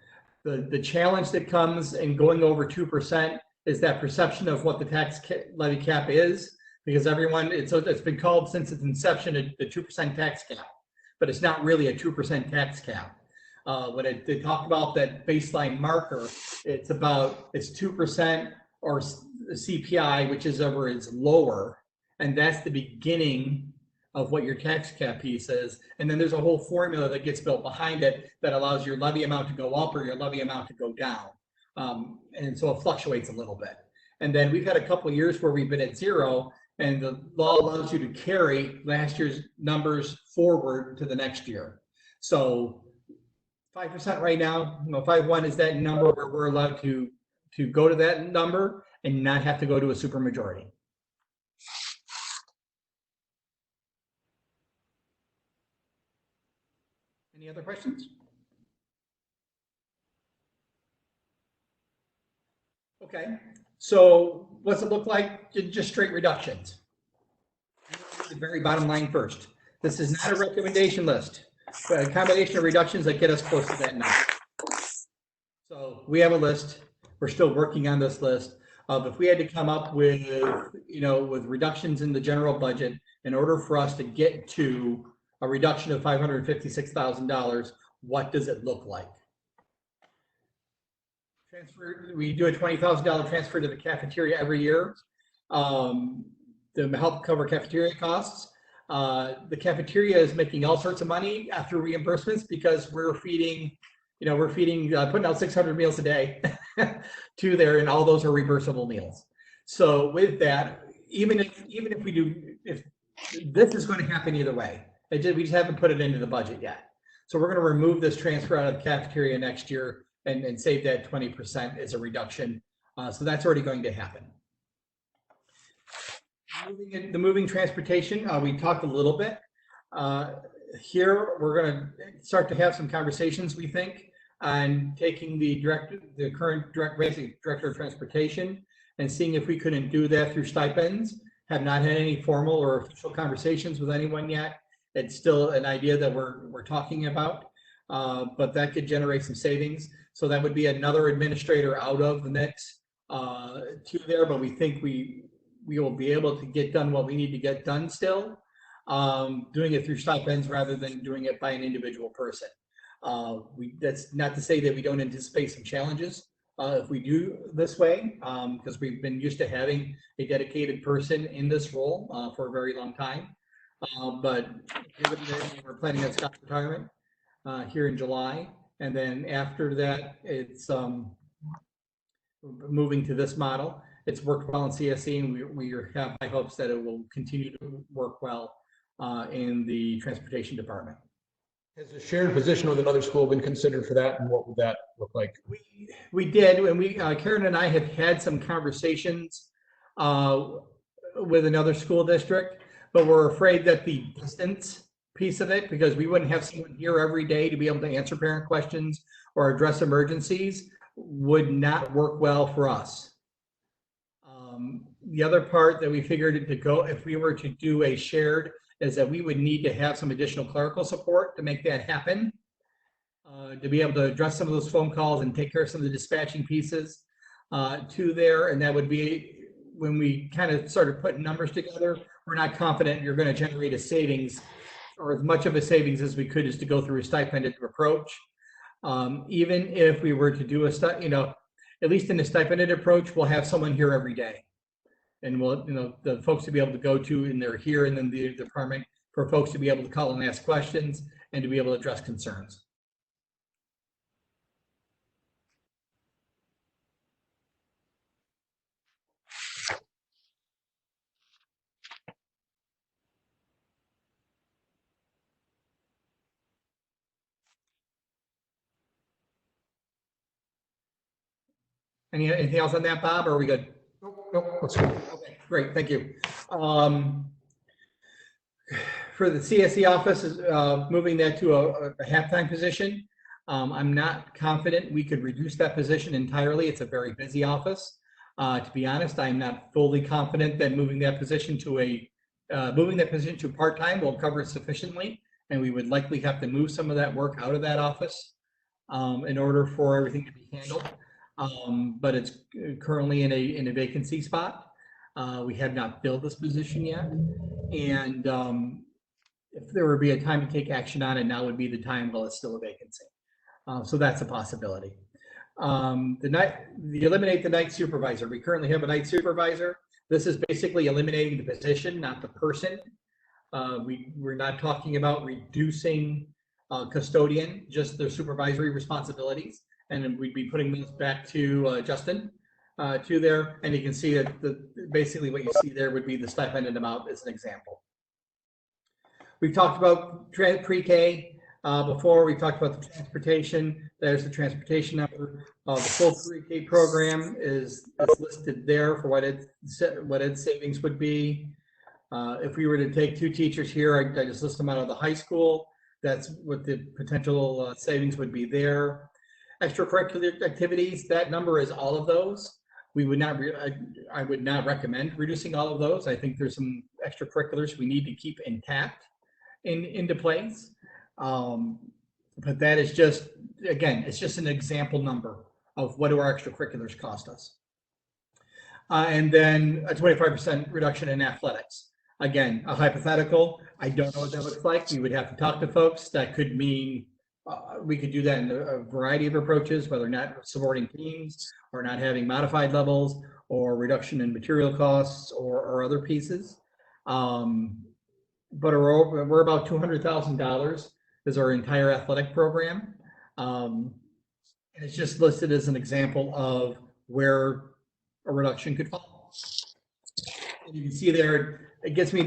The challenge that comes in going over 2% is that perception of what the tax levy cap is, because it's been called since its inception the 2% tax cap, but it's not really a 2% tax cap. When they talk about that baseline marker, it's 2% or CPI, whichever is lower, and that's the beginning of what your tax cap piece is. And then there's a whole formula that gets built behind it that allows your levy amount to go up or your levy amount to go down. And so it fluctuates a little bit. And then we've had a couple of years where we've been at 0, and the law allows you to carry last year's numbers forward to the next year. So 5% right now, 5.1 is that number where we're allowed to go to that number and not have to go to a supermajority. Any other questions? Okay, so what's it look like? Just straight reductions. The very bottom line first. This is not a recommendation list, but a combination of reductions that get us close to that number. So we have a list. We're still working on this list of if we had to come up with, with reductions in the general budget in order for us to get to a reduction of $556,000, what does it look like? We do a $20,000 transfer to the cafeteria every year to help cover cafeteria costs. The cafeteria is making all sorts of money after reimbursements because we're feeding, putting out 600 meals a day to there, and all those are reimbursable meals. So with that, even if this is going to happen either way, we just haven't put it into the budget yet. So we're going to remove this transfer out of the cafeteria next year and save that 20% as a reduction. So that's already going to happen. The moving transportation, we talked a little bit. here, we're gonna start to have some conversations, we think, on taking the current director of transportation and seeing if we couldn't do that through stipends. Have not had any formal or official conversations with anyone yet. It's still an idea that we're talking about, but that could generate some savings. So that would be another administrator out of the mix to there, but we think we will be able to get done what we need to get done still, doing it through stipends rather than doing it by an individual person. That's not to say that we don't anticipate some challenges if we do this way, because we've been used to having a dedicated person in this role for a very long time. But given that we're planning on Scott's retirement here in July, and then after that, it's moving to this model. It's worked well in CSE, and we have high hopes that it will continue to work well in the transportation department. Has a shared position with another school been considered for that, and what would that look like? We did, and Karen and I have had some conversations with another school district, but we're afraid that the distance piece of it, because we wouldn't have someone here every day to be able to answer parent questions or address emergencies, would not work well for us. The other part that we figured to go, if we were to do a shared, is that we would need to have some additional clerical support to make that happen, to be able to address some of those phone calls and take care of some of the dispatching pieces to there. And that would be, when we kind of started putting numbers together, we're not confident you're going to generate a savings or as much of a savings as we could is to go through a stipended approach. Even if we were to do at least in the stipended approach, we'll have someone here every day. And we'll, the folks to be able to go to, and they're here, and then the department for folks to be able to call and ask questions and to be able to address concerns. Anything else on that, Bob, or are we good? Nope, that's good. Okay, great, thank you. For the CSE office, moving that to a halftime position, I'm not confident we could reduce that position entirely. It's a very busy office. To be honest, I'm not fully confident that moving that position to part-time will cover it sufficiently, and we would likely have to move some of that work out of that office in order for everything to be handled. But it's currently in a vacancy spot. We have not filled this position yet, and if there would be a time to take action on it, now would be the time while it's still a vacancy. So that's a possibility. Eliminate the night supervisor. We currently have a night supervisor. This is basically eliminating the position, not the person. We're not talking about reducing custodian, just their supervisory responsibilities. And then we'd be putting those back to Justin to there. And you can see that basically what you see there would be the stipended amount as an example. We've talked about pre-K before. We talked about the transportation. There's the transportation number. The full pre-K program is listed there for what its savings would be. If we were to take 2 teachers here, I just list them out of the high school. That's what the potential savings would be there. Extracurricular activities, that number is all of those. We would not, I would not recommend reducing all of those. I think there's some extracurriculars we need to keep intact into place. But that is just, again, it's just an example number of what do our extracurriculars cost us. And then a 25% reduction in athletics. Again, a hypothetical. I don't know what that looks like. We would have to talk to folks. That could mean we could do that in a variety of approaches, whether not supporting teams or not having modified levels or reduction in material costs or other pieces. But we're about $200,000 is our entire athletic program. And it's just listed as an example of where a reduction could fall. And you can see there, it gets me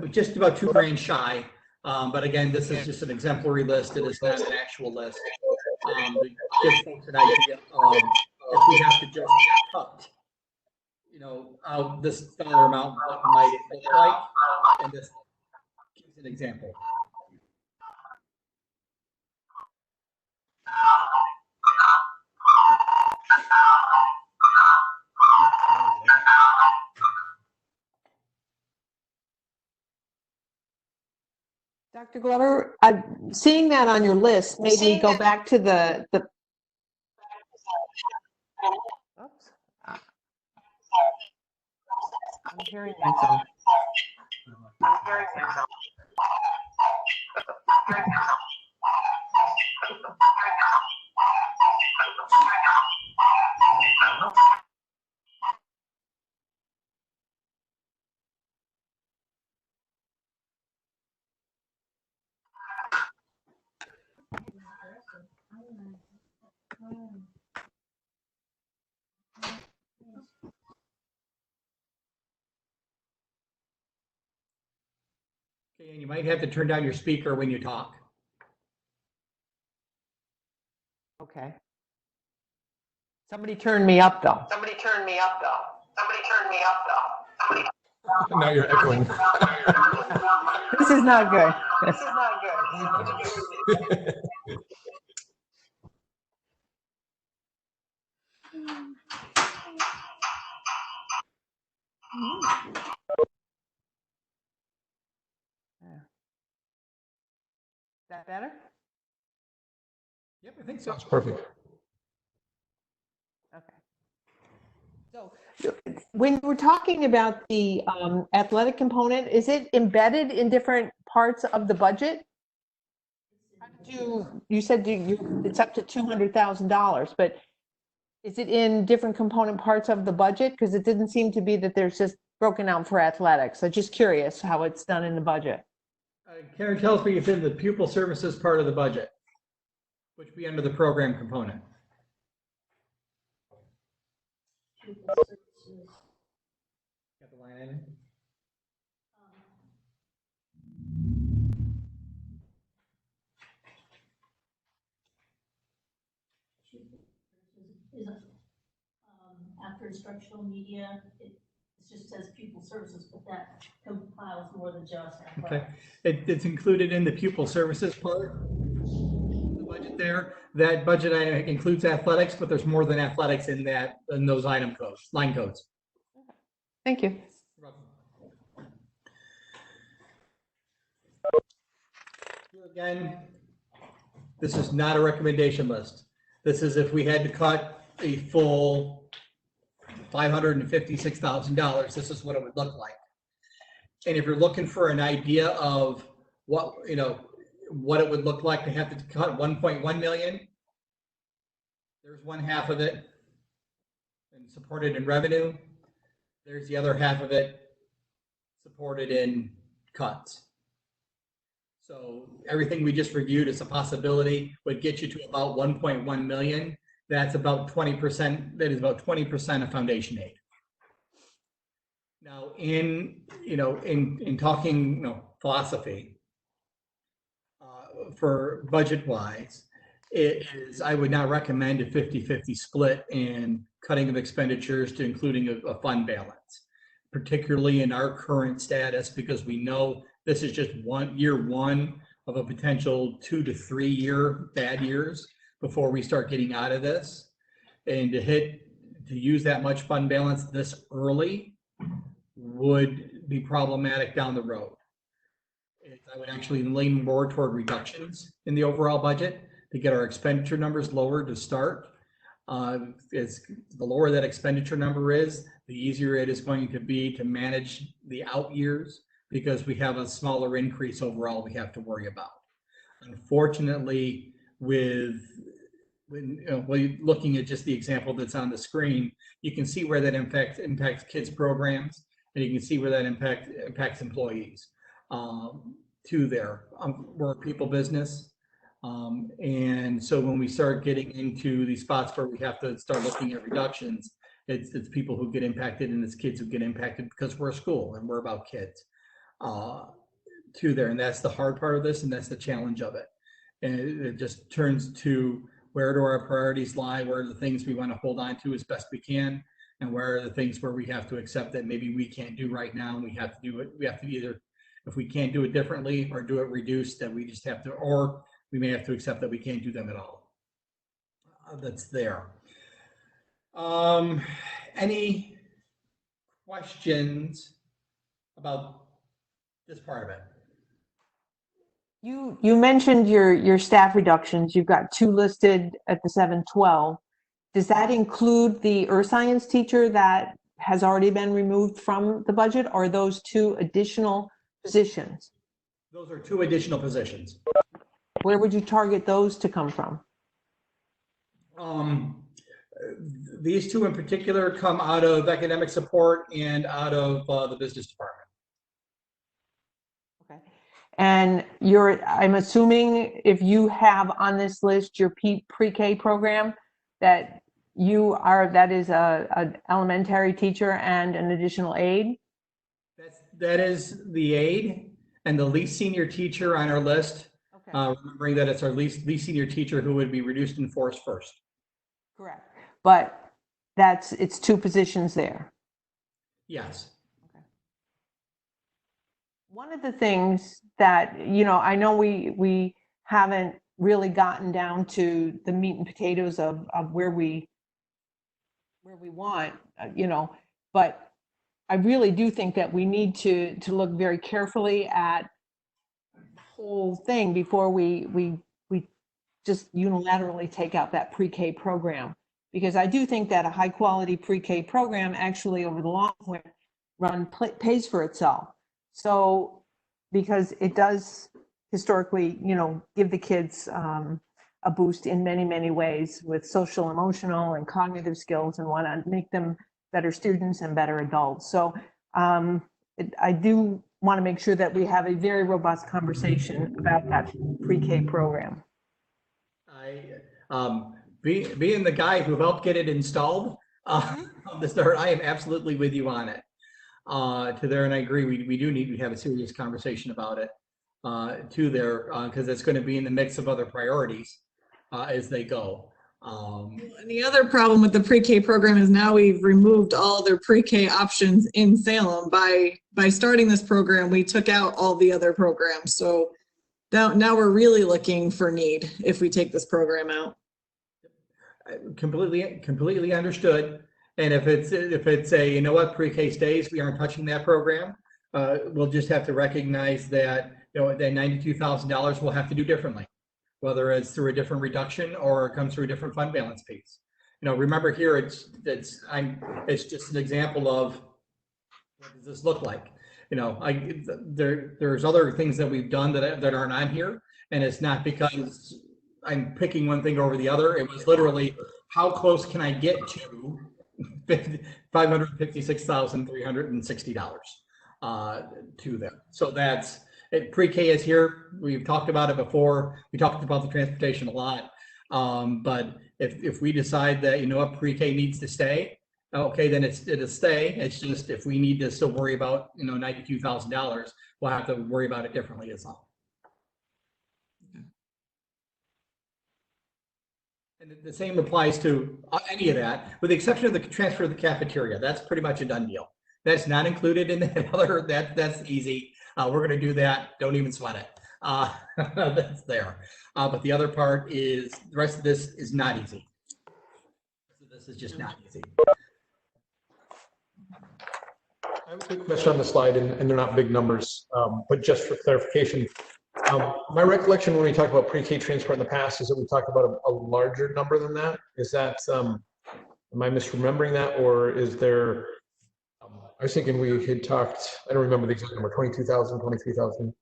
just about $2,000 shy. But again, this is just an exemplary list. It is not an actual list. To give folks an idea of if we have to just cut, this dollar amount, what might it look like? And this gives an example. Dr. Glover, seeing that on your list made me go back to the. Oops. I'm hearing myself. Okay, and you might have to turn down your speaker when you talk. Okay. Somebody turned me up though. Now you're echoing. This is not good. Is that better? Yep, I think so. Sounds perfect. Okay. So when we're talking about the athletic component, is it embedded in different parts of the budget? You said it's up to $200,000, but is it in different component parts of the budget? Because it didn't seem to be that there's just broken out for athletics. So just curious how it's done in the budget. Karen tells me it's in the pupil services part of the budget, which would be under the program component. Got the line item? After instructional media, it just says pupil services, but that compiles more than just Okay, athletics. it's included in the pupil services part. The budget there, that budget item includes athletics, but there's more than athletics in that, in those item codes, line codes. Thank you. Here again, this is not a recommendation list. This is if we had to cut a full $556,000, this is what it would look like. And if you're looking for an idea of what, what it would look like to have to cut 1.1 million, there's one half of it and supported in revenue. There's the other half of it supported in cuts. So everything we just reviewed as a possibility would get you to about 1.1 million. That's about 20%. That is about 20% of foundation aid. Now, in talking philosophy for budget wise, I would not recommend a 50-50 split in cutting of expenditures to including a fund balance, particularly in our current status, because we know this is just year one of a potential 2 to 3 year bad years before we start getting out of this. And to use that much fund balance this early would be problematic down the road. I would actually lean more toward reductions in the overall budget to get our expenditure numbers lower to start. As the lower that expenditure number is, the easier it is going to be to manage the out years, because we have a smaller increase overall we have to worry about. Unfortunately, looking at just the example that's on the screen, you can see where that impacts kids programs, and you can see where that impacts employees. We're a people business. And so when we start getting into these spots where we have to start looking at reductions, it's people who get impacted and it's kids who get impacted because we're a school and we're about kids and that's the hard part of this, and that's the challenge of it. And it just turns to, where do our priorities lie? Where are the things we want to hold on to as best we can? And where are the things where we have to accept that maybe we can't do right now, and we have to do it. We have to either, if we can't do it differently or do it reduced, that we just have to, or we may have to accept that we can't do them at all. That's there. Any questions about this part of it? You mentioned your staff reductions. You've got 2 listed at the 712. Does that include the earth science teacher that has already been removed from the budget, or are those 2 additional positions? Those are 2 additional positions. Where would you target those to come from? These 2 in particular come out of academic support and out of the business department. Okay. And I'm assuming if you have on this list your pre-K program, that is an elementary teacher and an additional aide? That is the aide and the least senior teacher on our list. Okay. Remembering that it's our least senior teacher who would be reduced in force first. Correct. But it's 2 positions there. Yes. One of the things that, I know we haven't really gotten down to the meat and potatoes of where we want, but I really do think that we need to look very carefully at the whole thing before we just unilaterally take out that pre-K program. Because I do think that a high quality pre-K program actually over the long run pays for itself. So, because it does historically, give the kids a boost in many, many ways with social, emotional, and cognitive skills and whatnot, make them better students and better adults. So I do want to make sure that we have a very robust conversation about that pre-K program. Being the guy who helped get it installed from the start, I am absolutely with you on it. And I agree, we do need to have a serious conversation about it because it's going to be in the mix of other priorities as they go. And the other problem with the pre-K program is now we've removed all their pre-K options in Salem. By starting this program, we took out all the other programs. So now we're really looking for need if we take this program out. Completely understood. And if it's a, pre-K stays, we aren't touching that program. We'll just have to recognize that, that $92,000 we'll have to do differently, whether it's through a different reduction or it comes through a different fund balance piece. Remember here, it's just an example of what does this look like? There's other things that we've done that aren't on here, and it's not because I'm picking one thing over the other. It was literally, how close can I get to $556,360 to them? So that's it. Pre-K is here. We've talked about it before. We talked about the transportation a lot. But if we decide that, pre-K needs to stay, okay, then it'll stay. It's just if we need to still worry about, $92,000, we'll have to worry about it differently as well. And the same applies to any of that, with the exception of the transfer of the cafeteria. That's pretty much a done deal. That's not included in that other, that's easy. We're going to do that. Don't even sweat it. That's there. But the other part is, the rest of this is not easy. This is just not easy. I have a quick question on the slide, and they're not big numbers, but just for clarification. My recollection when we talked about pre-K transfer in the past is that we talked about a larger number than that. Is that, am I misremembering that, or is there, I was thinking we had talked, I don't remember the exact number, 22,000, 23,000.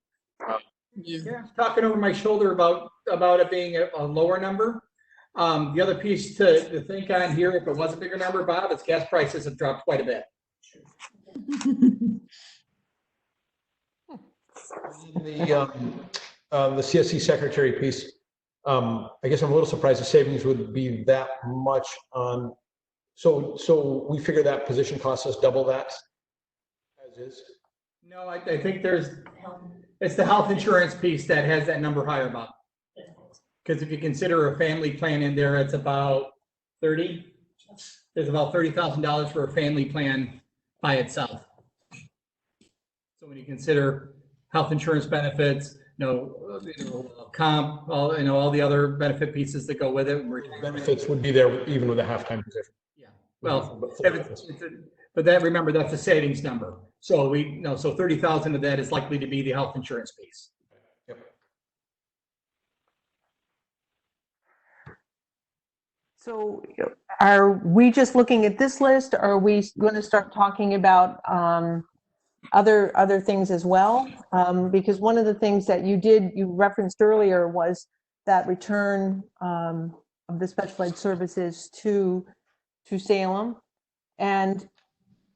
Yeah, talking over my shoulder about it being a lower number. The other piece to think on here, if it was a bigger number, Bob, is gas prices have dropped quite a bit. The CSC secretary piece, I guess I'm a little surprised the savings would be that much on. So we figure that position costs us double that as is. No, I think it's the health insurance piece that has that number higher, Bob. Because if you consider a family plan in there, it's about 30. There's about $30,000 for a family plan by itself. So when you consider health insurance benefits, comp, all the other benefit pieces that go with it. Benefits would be there even with a half-time position. Yeah. Well, but remember, that's a savings number. So so 30,000 of that is likely to be the health insurance piece. Yep. So are we just looking at this list, or are we going to start talking about other things as well? Because one of the things that you referenced earlier was that return of the special ed services to Salem. And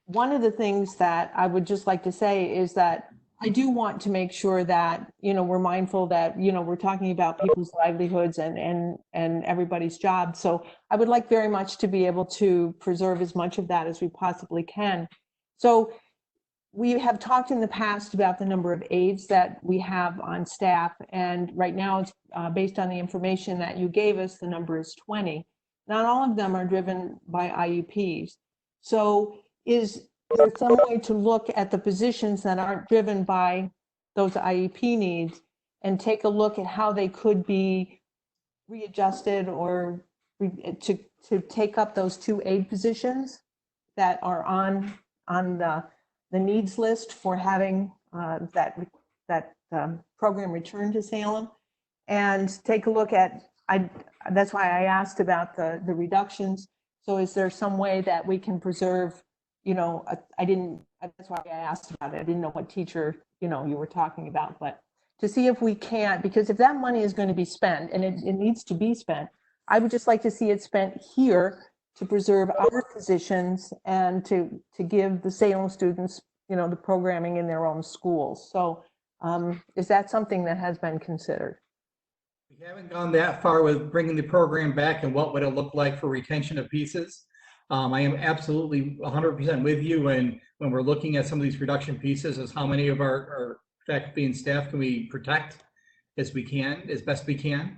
one of the things that I would just like to say is that I do want to make sure that, we're mindful that, we're talking about people's livelihoods and everybody's jobs. So I would like very much to be able to preserve as much of that as we possibly can. So we have talked in the past about the number of aides that we have on staff. And right now, it's based on the information that you gave us, the number is 20. Not all of them are driven by IEPs. So is there some way to look at the positions that aren't driven by those IEP needs and take a look at how they could be readjusted or to take up those 2 aide positions that are on the needs list for having that program return to Salem, and take a look at, that's why I asked about the reductions. So is there some way that we can preserve, that's why I asked about it. I didn't know what teacher, you were talking about, but to see if we can, because if that money is going to be spent, and it needs to be spent, I would just like to see it spent here to preserve our positions and to give the Salem students, the programming in their own schools. So is that something that has been considered? We haven't gone that far with bringing the program back and what would it look like for retention of pieces. I am absolutely 100% with you when we're looking at some of these reduction pieces, is how many of our faculty and staff can we protect as best we can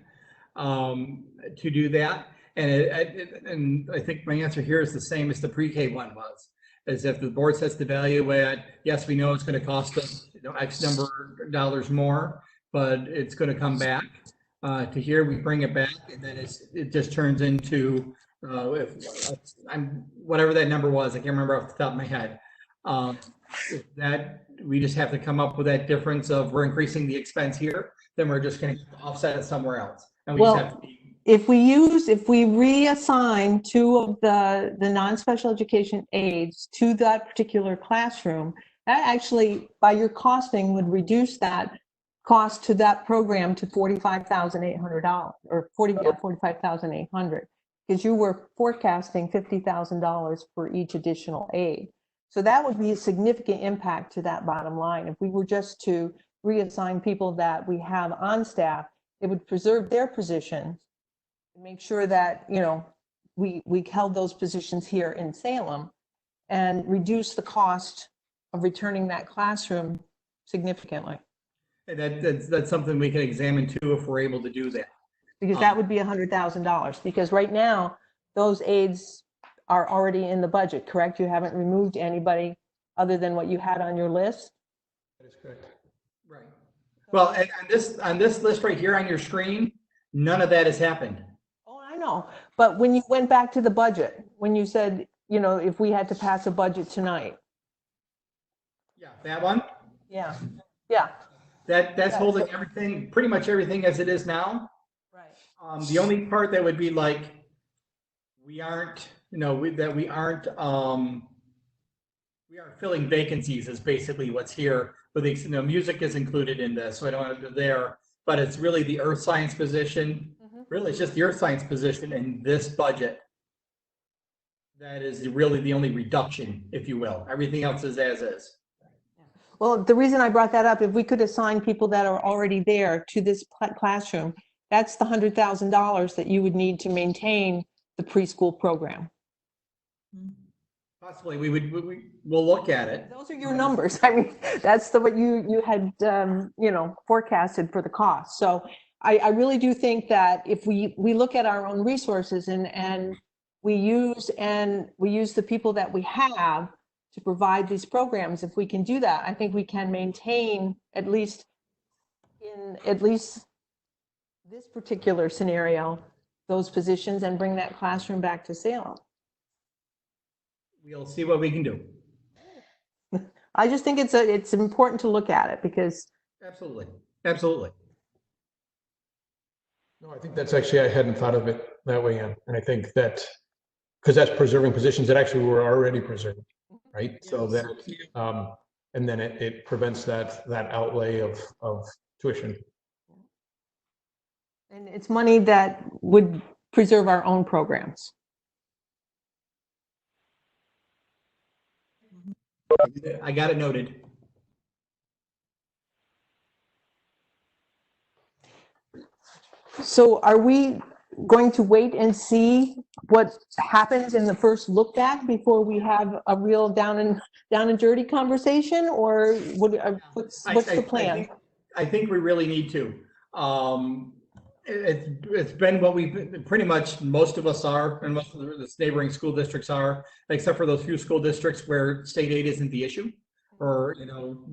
to do that. And I think my answer here is the same as the pre-K one was, is if the board sets the value at, yes, we know it's going to cost us X number of dollars more, but it's going to come back. To here, we bring it back, and then it just turns into whatever that number was. I can't remember off the top of my head. That we just have to come up with that difference of we're increasing the expense here, then we're just going to offset it somewhere else. And we just have to be. If we reassign 2 of the non-special education aides to that particular classroom, that actually, by your costing, would reduce that cost to that program to $45,800 or $45,800, because you were forecasting $50,000 for each additional aide. So that would be a significant impact to that bottom line. If we were just to reassign people that we have on staff, it would preserve their positions and make sure that, we held those positions here in Salem and reduce the cost of returning that classroom significantly. And that's something we can examine too, if we're able to do that. Because that would be $100,000, because right now, those aides are already in the budget, correct? You haven't removed anybody other than what you had on your list? That is correct. Right. Well, and on this list right here on your screen, none of that has happened. Oh, I know. But when you went back to the budget, when you said, if we had to pass a budget tonight. Yeah, that one. Yeah. That's holding everything, pretty much everything as it is now. Right. The only part that would be like, we aren't filling vacancies is basically what's here. But music is included in this, so I don't have to there. But it's really the earth science position. Really, it's just the earth science position in this budget. That is really the only reduction, if you will. Everything else is as is. Well, the reason I brought that up, if we could assign people that are already there to this classroom, that's the $100,000 that you would need to maintain the preschool program. Possibly, we'll look at it. Those are your numbers. I mean, that's what you had, forecasted for the cost. So I really do think that if we look at our own resources and we use the people that we have to provide these programs, if we can do that, I think we can maintain at least this particular scenario, those positions, and bring that classroom back to Salem. We'll see what we can do. I just think it's important to look at it because. Absolutely. No, I think that's actually, I hadn't thought of it that way, Ann. And I think that, because that's preserving positions that actually were already preserved, right? So that, and then it prevents that outlay of tuition. And it's money that would preserve our own programs. I got it noted. So are we going to wait and see what happens in the first look back before we have a real down and dirty conversation, or what's the plan? I think we really need to. It's been what we've pretty much most of us are, and most of the neighboring school districts are, except for those few school districts where state aid isn't the issue, or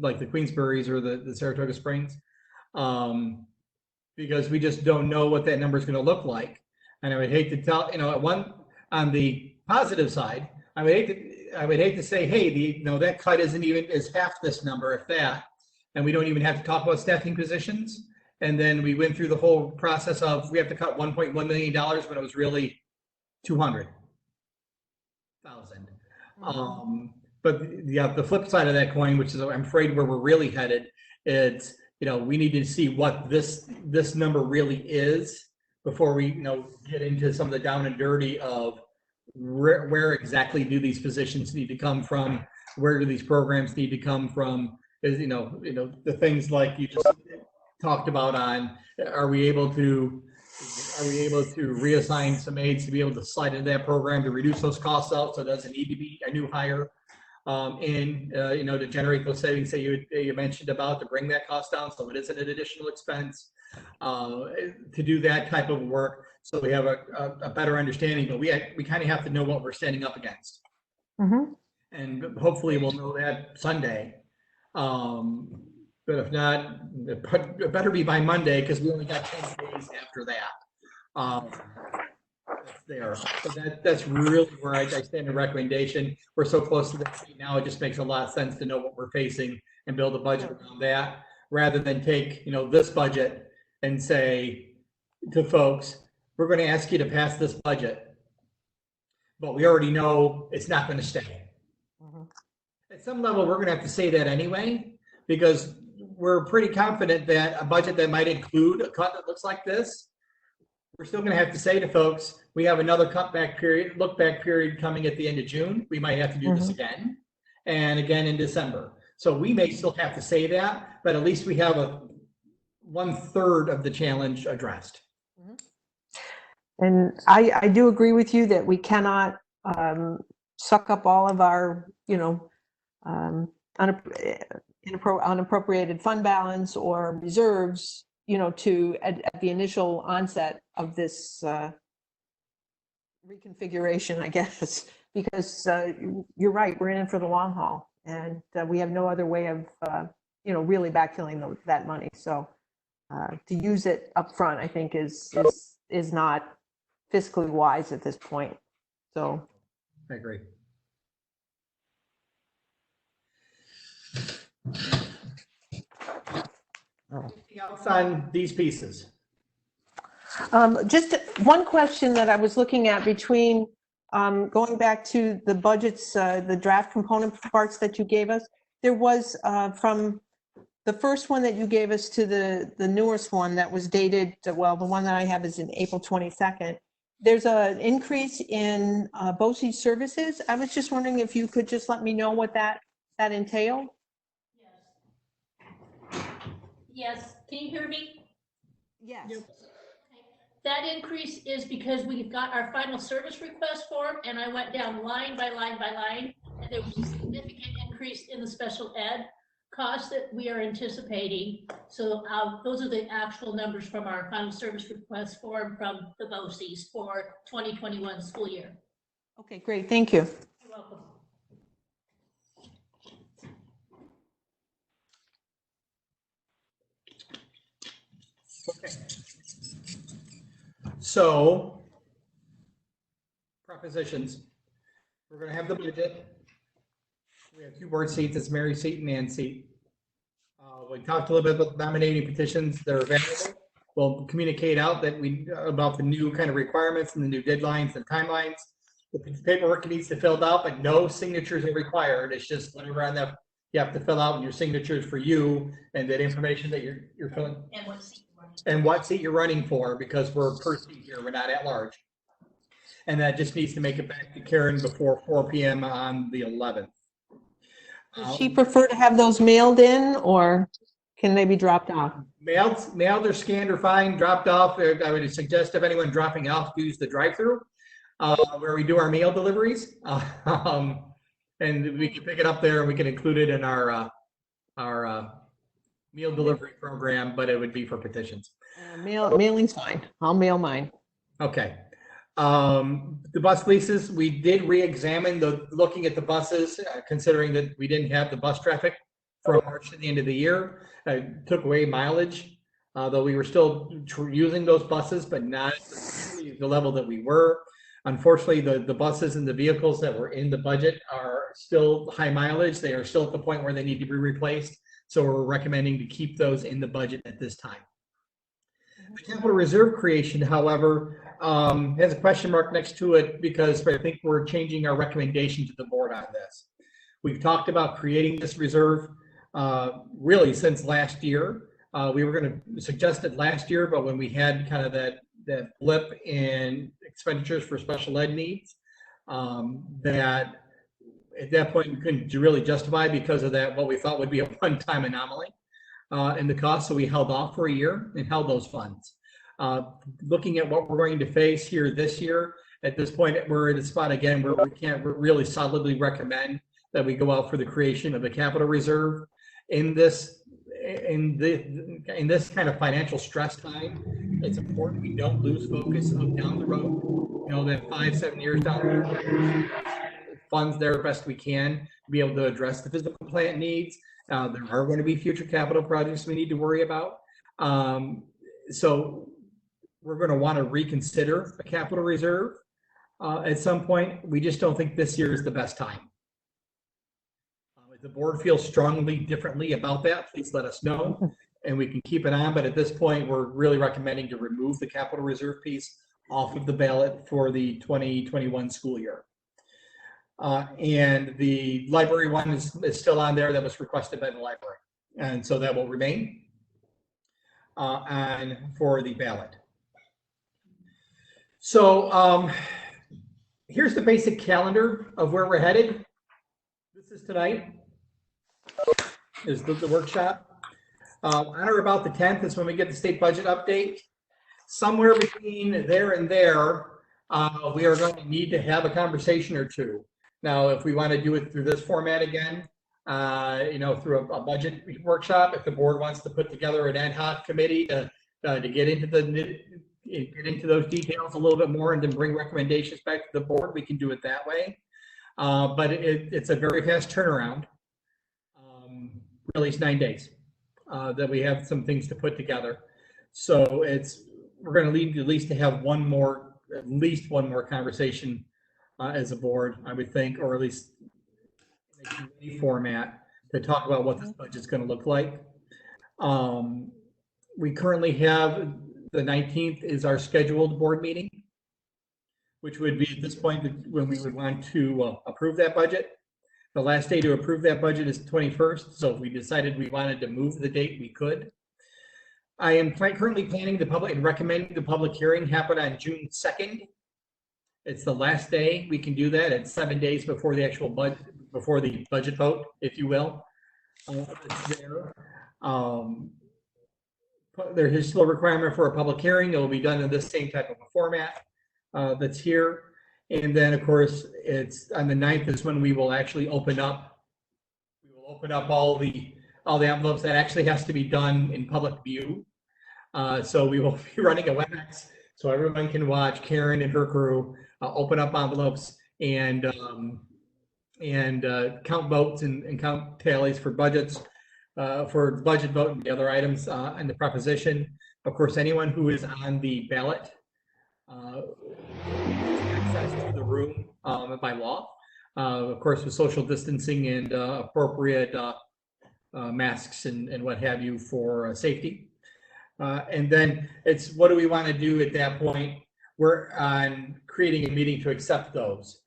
like the Queensburys or the Saratoga Springs, because we just don't know what that number is going to look like. And I would hate to tell, on the positive side, I would hate to say, hey, that cut is half this number, if that, and we don't even have to talk about staffing positions. And then we went through the whole process of we have to cut $1.1 million when it was really 200,000. But the flip side of that coin, which is I'm afraid where we're really headed, it's we need to see what this number really is before we get into some of the down and dirty of where exactly do these positions need to come from, where do these programs need to come from, is the things like you just talked about on are we able to reassign some aides to be able to slide into that program to reduce those costs out, so it doesn't need to be a new hire to generate those savings that you mentioned about, to bring that cost down so it isn't an additional expense, to do that type of work so we have a better understanding. But we kind of have to know what we're standing up against. And hopefully we'll know that Sunday. But if not, it better be by Monday, because we only got 10 days after that. There. So that's really where I stand in recommendation. We're so close to that now, it just makes a lot of sense to know what we're facing and build a budget around that, rather than take this budget and say to folks, we're going to ask you to pass this budget, but we already know it's not going to stay. At some level, we're going to have to say that anyway, because we're pretty confident that a budget that might include a cut that looks like this, we're still going to have to say to folks, we have another look back period coming at the end of June. We might have to do this again and again in December. So we may still have to say that, but at least we have 1/3 of the challenge addressed. And I do agree with you that we cannot suck up all of our, unappropriated fund balance or reserves, at the initial onset of this reconfiguration, I guess, because you're right, we're in it for the long haul, and we have no other way of, really backfilling that money. So to use it up front, I think is not fiscally wise at this point. So I agree. Anything else on these pieces? just one question that I was looking at between going back to the budgets, the draft component parts that you gave us. There was from the first one that you gave us to the newest one that was dated, well, the one that I have is in April 22nd. There's an increase in BOCES services. I was just wondering if you could just let me know what that entailed. Yes, can you hear me? Yes. Yep. That increase is because we've got our final service request form, and I went down line by line by line, and there was a significant increase in the special ed costs that we are anticipating. So those are the actual numbers from our final service request form from the BOCES for 2021 school year. Okay, great, thank you. You're welcome. Okay. So, propositions. We're going to have the budget. We have two board seats. It's Mary's seat and Ann's seat. We talked a little bit about nominating petitions that are available. we'll communicate out that about the new kind of requirements and the new deadlines and timelines. The paperwork needs to be filled out, but no signatures are required. It's just whatever on that you have to fill out, and your signatures for you and that information that you're filling And what seat you want. and what seat you're running for, because we're per seat here, we're not at large. And that just needs to make it back to Karen before 4 p.m. on the 11th. Does she prefer to have those mailed in or can they be dropped off? Mailed or scanned are fine, dropped off. I would suggest if anyone dropping off, use the drive-through where we do our mail deliveries. And we can pick it up there and we can include it in our meal delivery program, but it would be for petitions. Mailing's fine. I'll mail mine. Okay. The bus leases, we did re-examine looking at the buses, considering that we didn't have the bus traffic from March to the end of the year. Took away mileage, though we were still using those buses, but not at the level that we were. Unfortunately, the buses and the vehicles that were in the budget are still high mileage. They are still at the point where they need to be replaced. So we're recommending to keep those in the budget at this time. The capital reserve creation, however, has a question mark next to it because I think we're changing our recommendation to the board on this. We've talked about creating this reserve really since last year. We were going to suggest it last year, but when we had kind of that blip in expenditures for special ed needs, that at that point we couldn't really justify because of that, what we thought would be a one-time anomaly in the cost. So we held off for a year and held those funds. Looking at what we're going to face here this year, at this point, we're at a spot again where we can't really solidly recommend that we go out for the creation of a capital reserve in this kind of financial stress time. It's important we don't lose focus of down the road, that 5-7 years down the road, funds there best we can to be able to address the physical plant needs. There are going to be future capital projects we need to worry about. So we're going to want to reconsider a capital reserve at some point. We just don't think this year is the best time. If the board feels strongly differently about that, please let us know and we can keep it on. But at this point, we're really recommending to remove the capital reserve piece off of the ballot for the 2021 school year. And the library one is still on there. That was requested by the library. And so that will remain on for the ballot. So here's the basic calendar of where we're headed. This is tonight, is the workshop. On or about the 10th is when we get the state budget update. Somewhere between there and there, we are going to need to have a conversation or two. Now, if we want to do it through this format again, through a budget workshop, if the board wants to put together an ad hoc committee to get into those details a little bit more and then bring recommendations back to the board, we can do it that way. But it's a very fast turnaround. Really, it's 9 days that we have some things to put together. So we're going to need at least to have at least one more conversation as a board, I would think, or at least in a format to talk about what this budget's going to look like. We currently have the 19th is our scheduled board meeting, which would be at this point when we would want to approve that budget. The last day to approve that budget is the 21st. So if we decided we wanted to move the date, we could. I am currently planning and recommending the public hearing happen on June 2nd. It's the last day we can do that. It's 7 days before the actual budget, before the budget vote, if you will. There is still a requirement for a public hearing. It will be done in this same type of a format that's here. And then, of course, it's on the 9th is when we will actually open up. We will open up all the envelopes. That actually has to be done in public view. So we will be running a WebEx so everyone can watch Karen and her crew open up envelopes and count votes and count tallies for budgets, for the budget vote and the other items and the proposition. Of course, anyone who is on the ballot access to the room by law, of course, with social distancing and appropriate masks and what have you for safety. And then it's, what do we want to do at that point? We're on creating a meeting to accept those.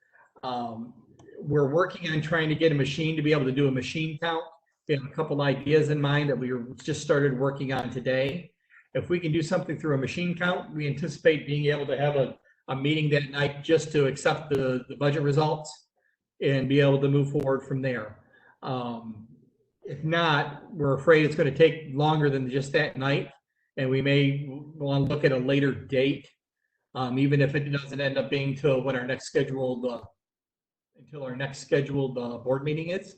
We're working on trying to get a machine to be able to do a machine count. We have a couple ideas in mind that we just started working on today. If we can do something through a machine count, we anticipate being able to have a meeting that night just to accept the budget results and be able to move forward from there. If not, we're afraid it's going to take longer than just that night, and we may want to look at a later date, even if it doesn't end up being till when our next scheduled board meeting is,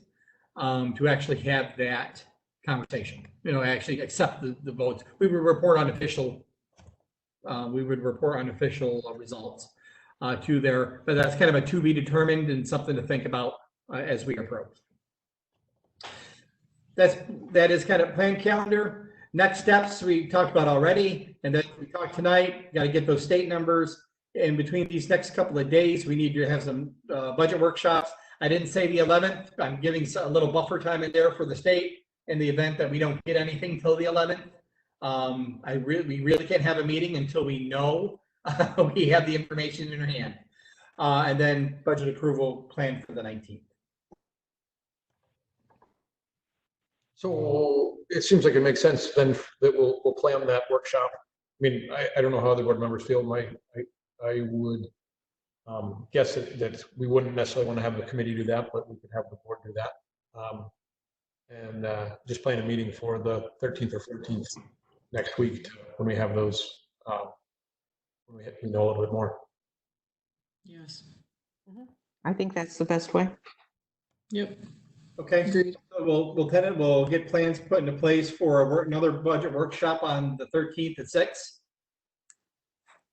to actually have that conversation. Actually accept the votes. We would report on official. Results to there, but that's kind of a to be determined and something to think about as we approach. That is kind of planned calendar. Next steps we talked about already, and then we talked tonight. Got to get those state numbers. In between these next couple of days, we need to have some budget workshops. I didn't say the 11th. I'm giving a little buffer time in there for the state in the event that we don't get anything till the 11th. We really can't have a meeting until we know we have the information in our hand. And then budget approval planned for the 19th. So it seems like it makes sense then that we'll plan that workshop. I mean, I don't know how the board members feel. I would guess that we wouldn't necessarily want to have the committee do that, but we could have the board do that. And just plan a meeting for the 13th or 14th next week when we have those, when we know a little bit more. Yes. I think that's the best way. Yep. Okay. Agreed. So we'll get plans put into place for another budget workshop on the 13th at 6.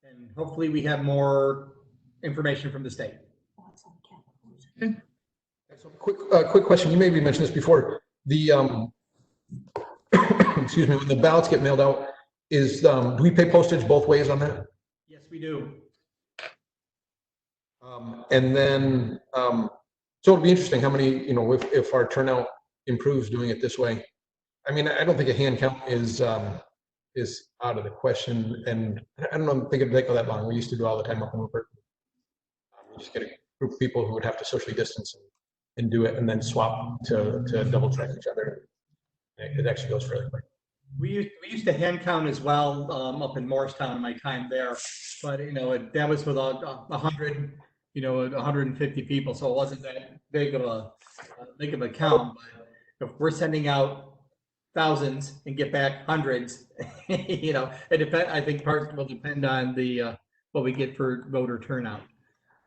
And hopefully we have more information from the state. So quick question. You maybe mentioned this before. The excuse me, when the ballots get mailed out, do we pay postage both ways on that? Yes, we do. And then so it'll be interesting how many, if our turnout improves doing it this way. I mean, I don't think a hand count is out of the question, and I don't think it'd take all that long. We used to do all the time up in Rupert. Just get a group of people who would have to socially distance and do it, and then swap to double check each other. It actually goes fairly quick. We used to hand count as well up in Morristown in my time there, but that was with 100, 150 people, so it wasn't that big of a count. But if we're sending out thousands and get back hundreds, it depends. I think part will depend on the what we get for voter turnout.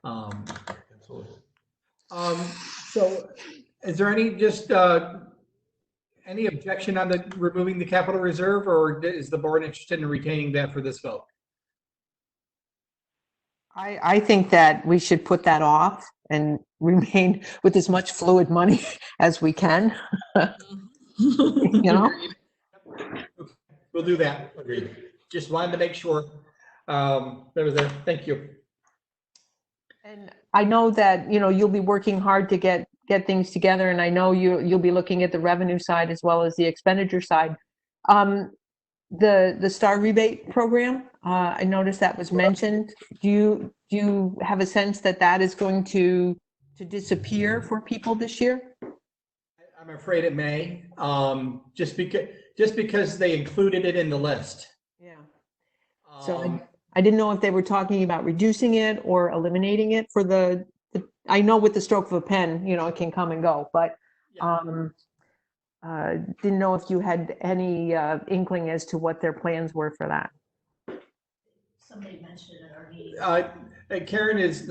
Absolutely. So, is there any objection on removing the capital reserve, or is the board interested in retaining that for this vote? I think that we should put that off and remain with as much fluid money as we can. Agreed. We'll do that. Agreed. Just wanted to make sure. Thank you. And I know that, you'll be working hard to get things together, and I know you'll be looking at the revenue side as well as the expenditure side. The STAR rebate program, I noticed that was mentioned. Do you have a sense that is going to disappear for people this year? I'm afraid it may, just because they included it in the list. Yeah. So I didn't know if they were talking about reducing it or eliminating it for the I know with the stroke of a pen, it can come and go, but didn't know if you had any inkling as to what their plans were for that. Somebody mentioned it at our meeting. Karen is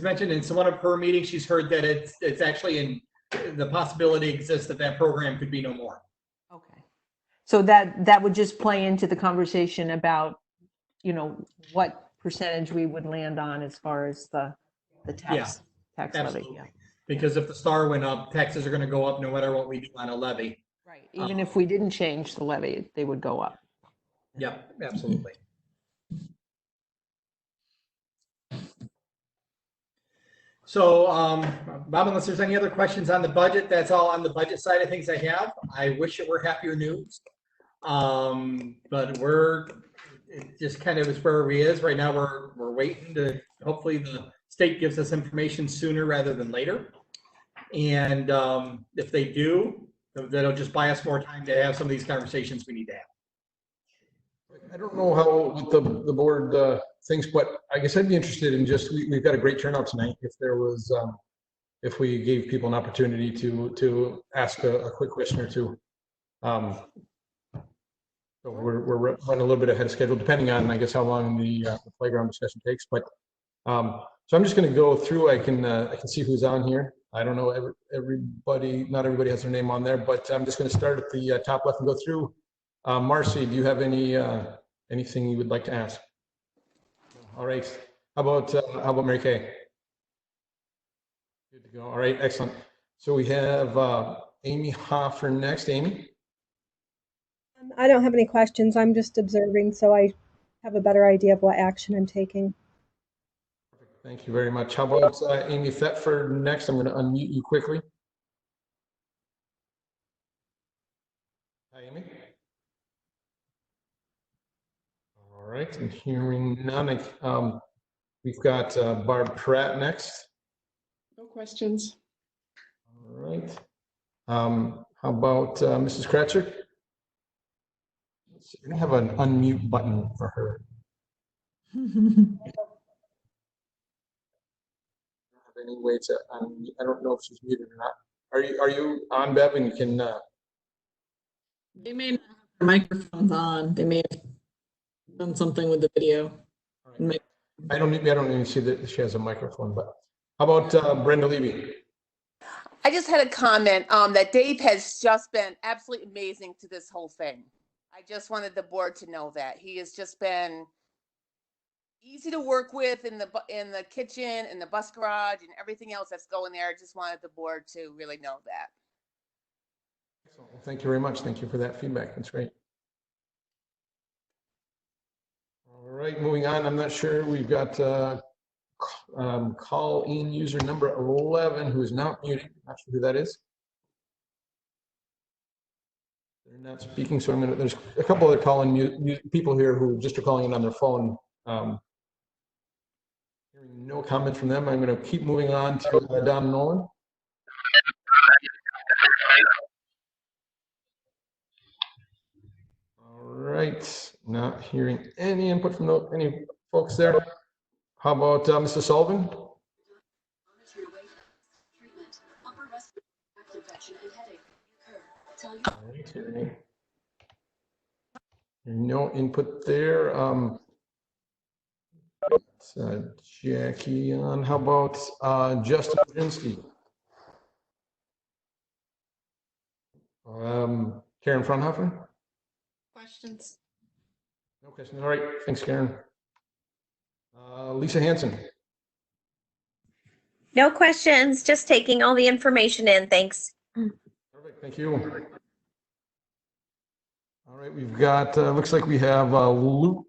mentioned in one of her meetings. She's heard that it's actually the possibility exists that program could be no more. Okay. So that would just play into the conversation about, what percentage we would land on as far as the tax levy. Absolutely. Yeah. Because if the STAR went up, taxes are going to go up no matter what we do on a levy. Right. Even if we didn't change the levy, they would go up. Yep, absolutely. So, Bob, unless there's any other questions on the budget, that's all on the budget side of things I have. I wish it were happier news. But it just kind of is where we is right now. We're waiting to, hopefully the state gives us information sooner rather than later. And if they do, that'll just buy us more time to have some of these conversations we need to have. I don't know what the board thinks, but I guess I'd be interested in just, we've got a great turnout tonight. If there was, if we gave people an opportunity to ask a quick question or two. So we're running a little bit ahead of schedule, depending on, I guess, how long the playground discussion takes. But so I'm just going to go through. I can see who's on here. I don't know everybody. Not everybody has their name on there, but I'm just going to start at the top left and go through. Marcy, do you have anything you would like to ask? All right. How about Mary Kay? Good to go. All right. Excellent. So we have Amy Hoffer next. Amy. I don't have any questions. I'm just observing, so I have a better idea of what action I'm taking. Thank you very much. How about Amy Thetford next? I'm going to unmute you quickly. Hi, Amy. All right, and hearing none. We've got Barb Pratt next. No questions. All right. How about Mrs. Kratzer? We're going to have an unmute button for her. Any way to I don't know if she's muted or not. Are you on, Bev? And you can They may not have their microphones on. They may have done something with the video. right. I don't even see that she has a microphone, but how about Brenda Levy? I just had a comment that Dave has just been absolutely amazing to this whole thing. I just wanted the board to know that he has just been easy to work with in the kitchen and the bus garage and everything else that's going there. I just wanted the board to really know that. Excellent. Well, thank you very much. Thank you for that feedback. That's great. All right, moving on. I'm not sure. We've got call in user number 11 who is not muted. Not sure who that is. They're not speaking, so there's a couple other call in people here who just are calling in on their phone. Hearing no comment from them, I'm going to keep moving on to Don Nolan. All right, not hearing any input from any folks there. How about Mr. Sullivan? All right, hearing no input there. Jackie on. How about Justin Brzezinski? Karen Fraunhofer? Questions? No questions. All right. Thanks, Karen. Lisa Hanson. No questions, just taking all the information in. Thanks. Perfect. Thank you. All right. We've got, looks like we have Luke.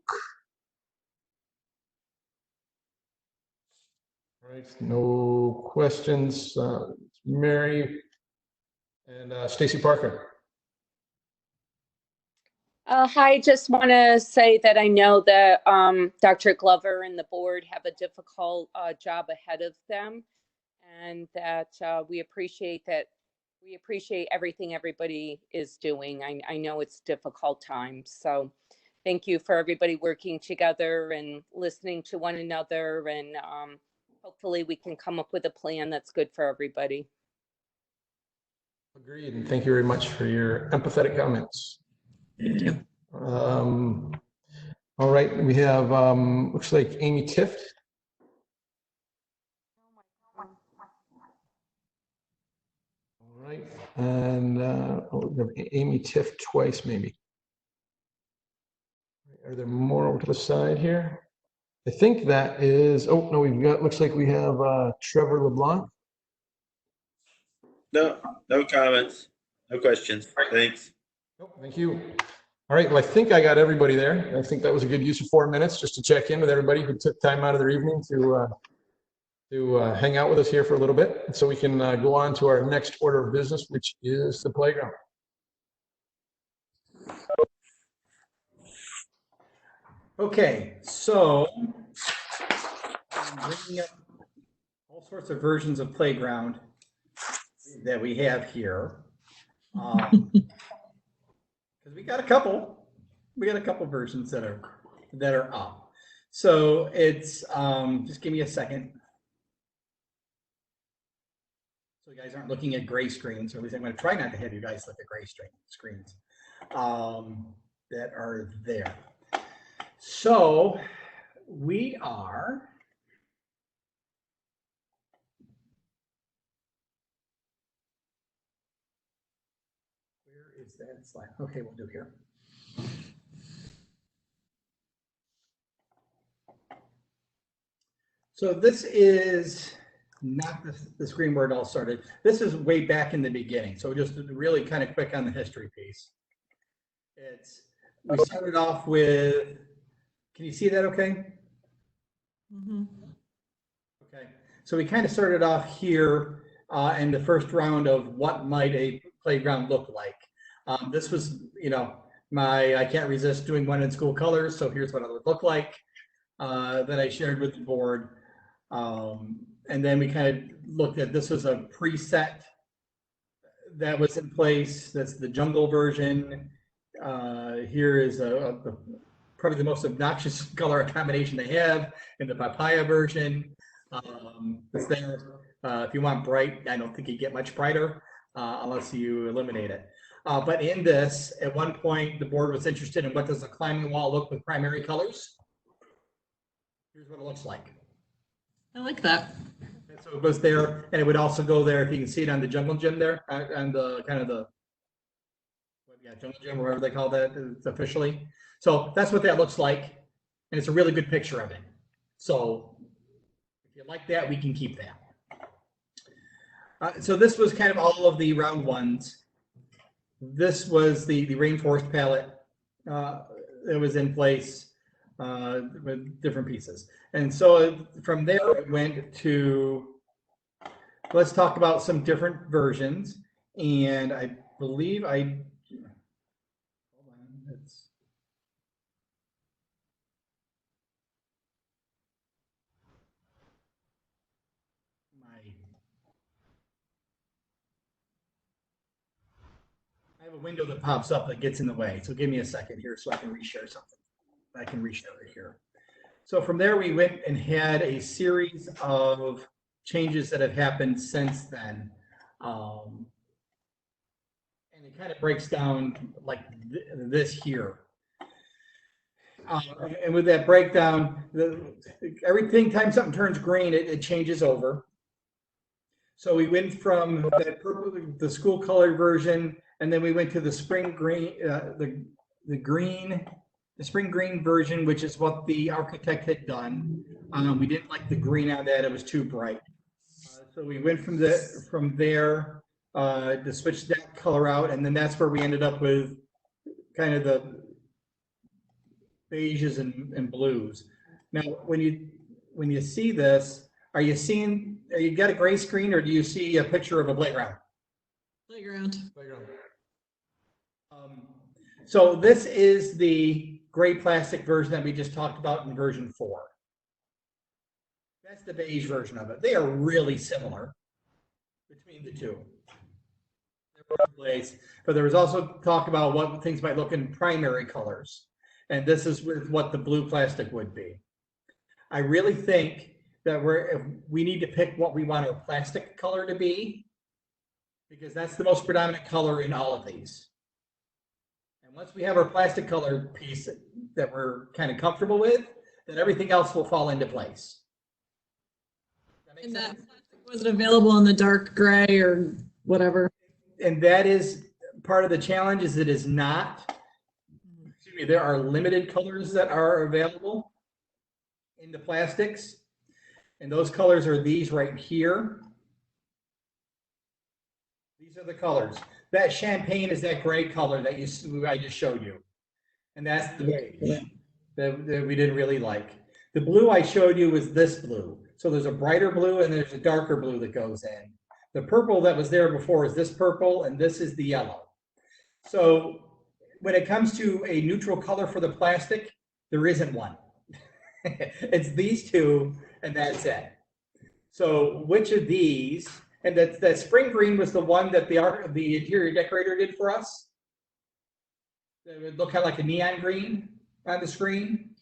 All right. No questions. Mary and Stacy Parker. Hi, just want to say that I know that Dr. Glover and the board have a difficult job ahead of them, and that we appreciate everything everybody is doing. I know it's difficult times, so thank you for everybody working together and listening to one another, and hopefully we can come up with a plan that's good for everybody. Agreed, and thank you very much for your empathetic comments. Thank you. All right, we have looks like Amy Tift. All right, and we have Amy Tift twice, maybe. Are there more over to the side here? I think that is. Oh no, we've got. Looks like we have Trevor LeBlanc. No comments, no questions. Thanks. Oh, thank you. All right, well, I think I got everybody there. I think that was a good use of 4 minutes just to check in with everybody who took time out of their evening to hang out with us here for a little bit, so we can go on to our next order of business, which is the playground. Okay, so I'm bringing up all sorts of versions of Playground that we have here. Because we got a couple versions that are up. So it's just give me a second. So you guys aren't looking at gray screens, or at least I'm going to try not to have you guys look at gray screens that are there. So we are. Where is that slide? Okay, we'll do here. So this is not the screen where it all started. This is way back in the beginning. So just really kind of quick on the history piece. We started off with, can you see that okay? Mm-hmm. Okay, so we kind of started off here in the first round of what might a playground look like. This was, I can't resist doing one in school colors, so here's what it would look like that I shared with the board. And then we kind of looked at, this was a preset that was in place. That's the jungle version. Here is probably the most obnoxious color combination they have in the papaya version. It's there. If you want bright, I don't think you get much brighter unless you eliminate it. But in this, at one point, the board was interested in what does a climbing wall look with primary colors. Here's what it looks like. I like that. And so it goes there, and it would also go there, if you can see it on the jungle gym there, on the kind of the jungle gym, whatever they call that officially. So that's what that looks like, and it's a really good picture of it. So if you like that, we can keep that. So this was kind of all of the round ones. This was the rainforest palette that was in place with different pieces. And so from there it went to, let's talk about some different versions. And I believe hold on, I have a window that pops up that gets in the way. So give me a second here so I can reshare something. I can reshare it here. So from there, we went and had a series of changes that have happened since then. And it kind of breaks down like this here. And with that breakdown, everything time something turns green, it changes over. So we went from that purple, the school color version, and then we went to the spring green, the spring green version, which is what the architect had done. We didn't like the green on that; it was too bright. So we went from there to switch that color out, and then that's where we ended up with kind of the beiges and blues. Now, when you see this, are you got a gray screen, or do you see a picture of a playground? Playground. So this is the gray plastic version that we just talked about in version 4. That's the beige version of it. They are really similar between the two. But there was also talk about what things might look in primary colors. And this is with what the blue plastic would be. I really think that we need to pick what we want our plastic color to be, because that's the most predominant color in all of these. And once we have our plastic color piece that we're kind of comfortable with, then everything else will fall into place. And that was it available in the dark gray or whatever? And that is part of the challenge, is it is not. Excuse me, there are limited colors that are available in the plastics. And those colors are these right here. These are the colors. That champagne is that gray color that I just showed you. And that's the beige that we didn't really like. The blue I showed you was this blue. So there's a brighter blue and there's a darker blue that goes in. The purple that was there before is this purple, and this is the yellow. So when it comes to a neutral color for the plastic, There isn't one. It's these two and that's it. So which of these, and that spring green was the one that the interior decorator did for us? It would look kind of like a neon green on the screen.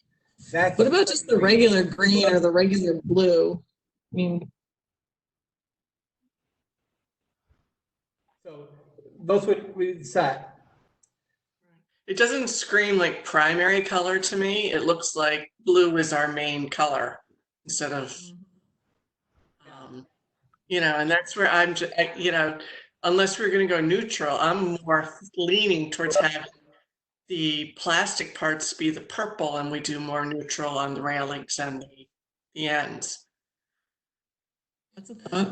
That's, What about just the regular green or the regular blue? I mean, so those would we set. It doesn't scream like primary color to me. It looks like blue is our main color instead of, you know, and that's where I'm, you know, unless we're going to go neutral, I'm more leaning towards having the plastic parts be the purple and we do more neutral on the railings and the ends. that's a thought.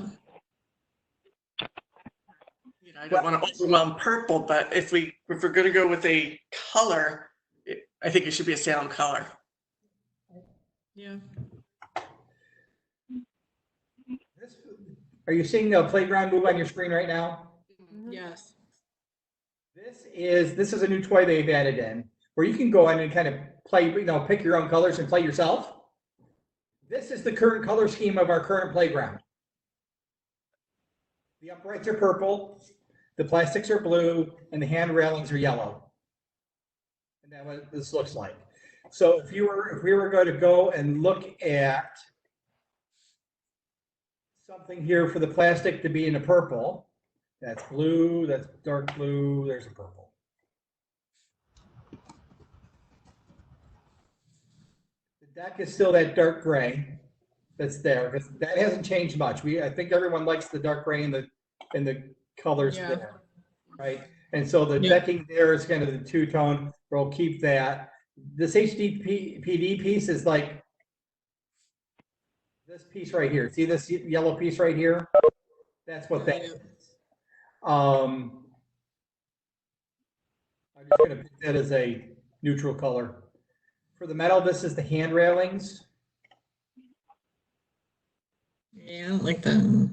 You know, I don't want to overwhelm purple, but if we're going to go with a color, I think it should be a Salem color. Yeah. Are you seeing the playground move on your screen right now? Yes. This is a new toy they've added in where you can go in and kind of play, you know, pick your own colors and play yourself. This is the current color scheme of our current playground. The uprights are purple, the plastics are blue, and the hand railings are yellow. And that's what this looks like. So if we were going to go and look at something here for the plastic to be in the purple, that's blue, that's dark blue, there's a purple. The deck is still that dark gray that's there, because that hasn't changed much. I think everyone likes the dark gray and the colors there, right? And so the decking there is kind of the two-tone. We'll keep that. This HDPD piece is like this piece right here. See this yellow piece right here? That's what that is. I'm just going to put that as a neutral color. For the metal, this is the hand railings. Yeah, I don't like that.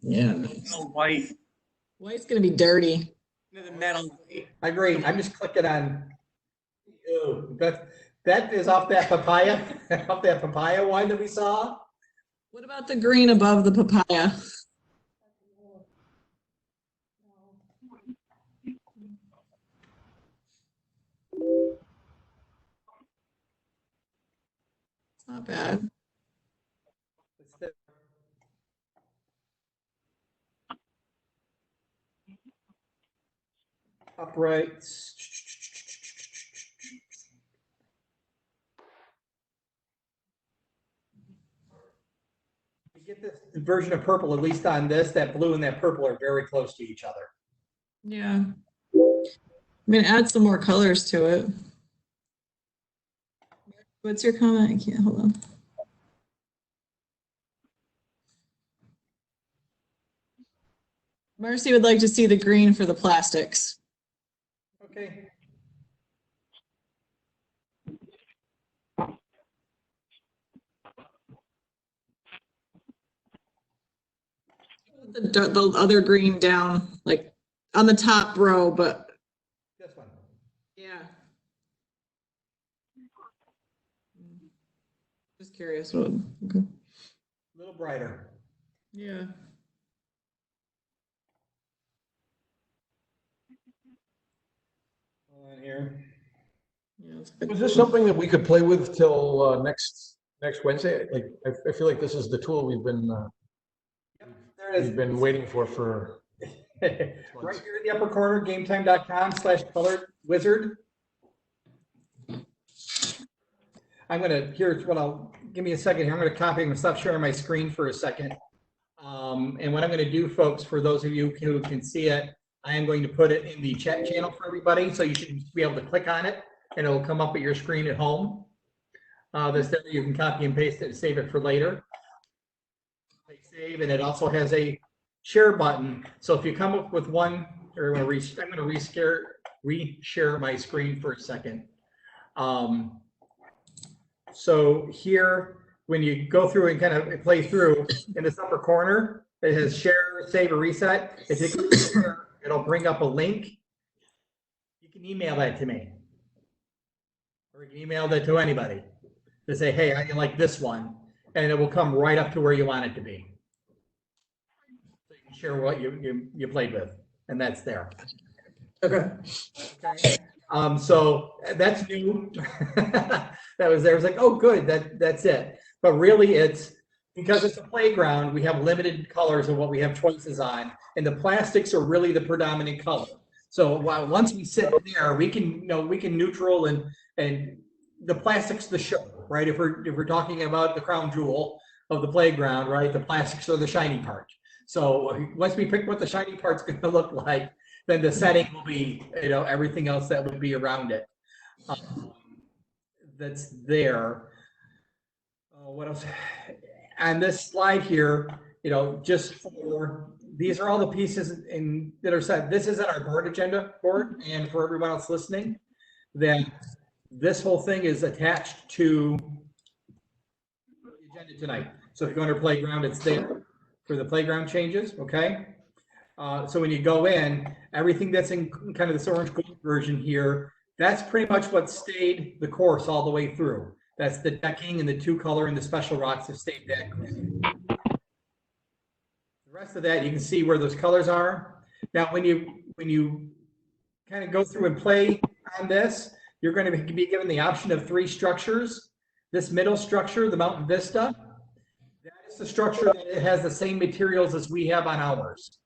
Yeah. White. White's gonna be dirty. The metal. I agree. I'm just clicking on. Ew, that is off that papaya, off that papaya one that we saw. What about the green above the papaya? It's not bad. Uprights. You get this version of purple, at least on this, that blue and that purple are very close to each other. Yeah. I'm gonna add some more colors to it. What's your comment? I can't, hold on. Marcy would like to see the green for the plastics. Okay. The other green down, like on the top row, but This one. yeah. Just curious. Okay. A little brighter. Yeah. On here. Yeah. Was this something that we could play with till next Wednesday? Like, I feel like this is the tool we've been There it is. waiting for. Right here in the upper corner, gametime.com/colored wizard. I'm gonna, here's what give me a second here. I'm gonna copy and stop sharing my screen for a second. And what I'm gonna do, folks, for those of you who can see it, I am going to put it in the chat channel for everybody, so you should be able to click on it and it'll come up at your screen at home. This there, you can copy and paste it and save it for later. Save, and it also has a share button. So if you come up with one, or I'm going to reshare my screen for a second. So here, when you go through and kind of play through in this upper corner, It says share, save, or reset. If you click share, it'll bring up a link. You can email that to me. Or you can email that to anybody to say, hey, I like this one. And it will come right up to where you want it to be. So you can share what you played with, and that's there. Okay. Okay. So that's new. That was there. It was like, oh, good. That's it. But really, it's because it's a playground. We have limited colors of what we have choices on, and the plastics are really the predominant color. So once we sit there, we can neutral and the plastics the show, right? If we're talking about the crown jewel of the playground, right? The plastics are the shiny part. So once we pick what the shiny part's going to look like, then the setting will be, everything else that would be around it. That's there. What else? On this slide here, just for, these are all the pieces that are set. This is in our board agenda board, and for everyone else listening, that this whole thing is attached to the agenda tonight. So if you go under playground, it's there for the playground changes, okay? So when you go in, everything that's in kind of this orange gold version here, that's pretty much what stayed the course all the way through. That's the decking and the two color and the special rocks have stayed that green. The rest of that, you can see where those colors are. Now, when you kind of go through and play on this, you're going to be given the option of 3 structures. This middle structure, the Mountain Vista, that is the structure that it has the same materials as we have on ours.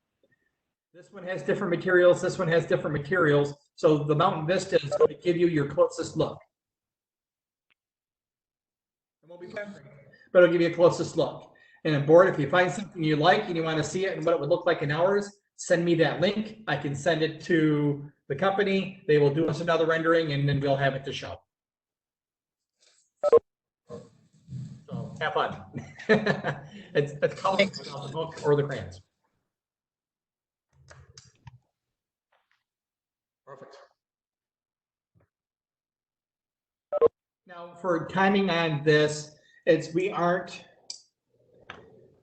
This one has different materials. This one has different materials. So the Mountain Vista is going to give you your closest look. It won't be perfect, but it'll give you a closest look. And on board, if you find something you like and you want to see it and what it would look like in ours, send me that link. I can send it to the company. They will do us another rendering, and then we'll have it to show. So have fun. It's coloring the book or the crayons. Perfect. Now, for timing on this, we aren't,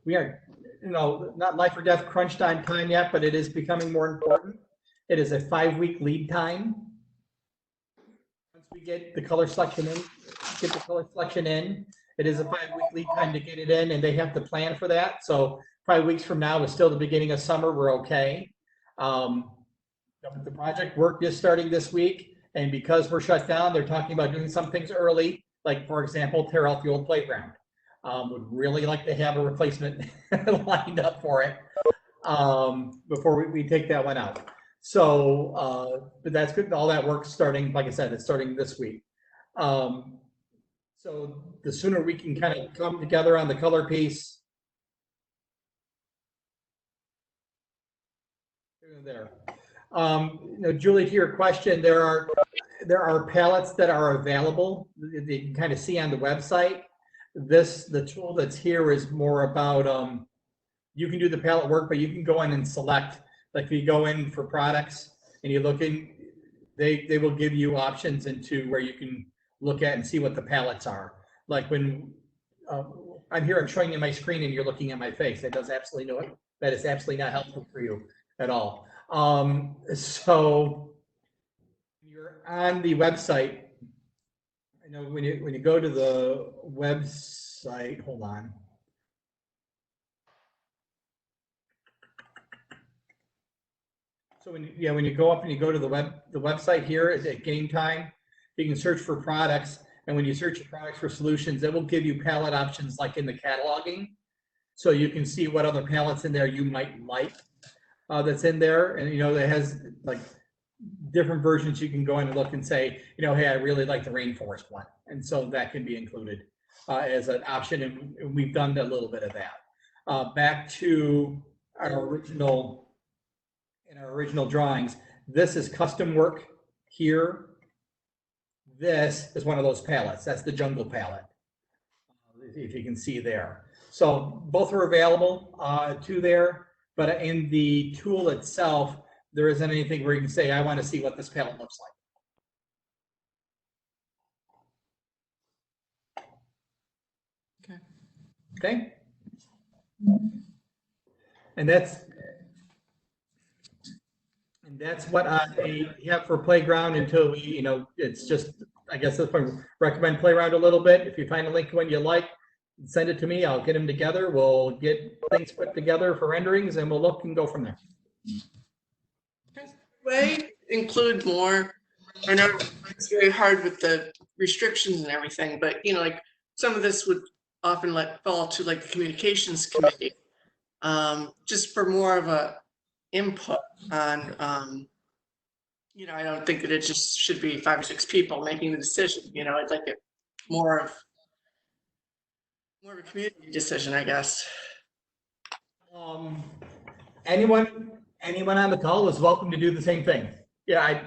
not life or death crunched on time yet, but it is becoming more important. It is a 5-week lead time. Once we get the color selection in, it is a 5-week lead time to get it in, and they have to plan for that. So 5 weeks from now is still the beginning of summer. We're okay. The project work is starting this week, and because we're shut down, they're talking about doing some things early, like, for example, tear out the old playground. Would really like to have a replacement lined up for it before we take that one out. So, but that's good. All that work's starting, like I said, it's starting this week. So the sooner we can kind of come together on the color piece. There. Julie, to your question, there are palettes that are available that you can kind of see on the website. The tool that's here is more about, you can do the palette work, but you can go in and select, like if you go in for products and you look in, they will give you options into where you can look at and see what the palettes are. Like when I'm here, I'm showing you my screen and you're looking at my face. That is absolutely not helpful for you at all. So you're on the website. I know when you go to the website, hold on. So when you go up and you go to the website here at Game Time, you can search for products, and when you search for products for solutions, it will give you palette options like in the cataloging, so you can see what other palettes in there you might like. That's in there, and that has like different versions. You can go in and look and say, hey, I really like the rainforest one, and so that can be included as an option, and we've done a little bit of that. Back to our original drawings. This is custom work here. This is one of those palettes. That's the jungle palette, if you can see there. So both are available to there. But in the tool itself, there isn't anything where you can say, I want to see what this palette looks like. Okay. Okay. And that's what they have for playground until we, it's just, I guess that's why we recommend playground a little bit. If you find a link one you like, send it to me. I'll get them together. We'll get things put together for renderings and we'll look and go from there. Way include more. I know it's very hard with the restrictions and everything, but like some of this would often fall to like the communications committee, just for more of a input on, I don't think that it just should be 5 or 6 people making the decision. I'd like it more of a community decision, I guess. Anyone on the call is welcome to do the same thing. Yeah,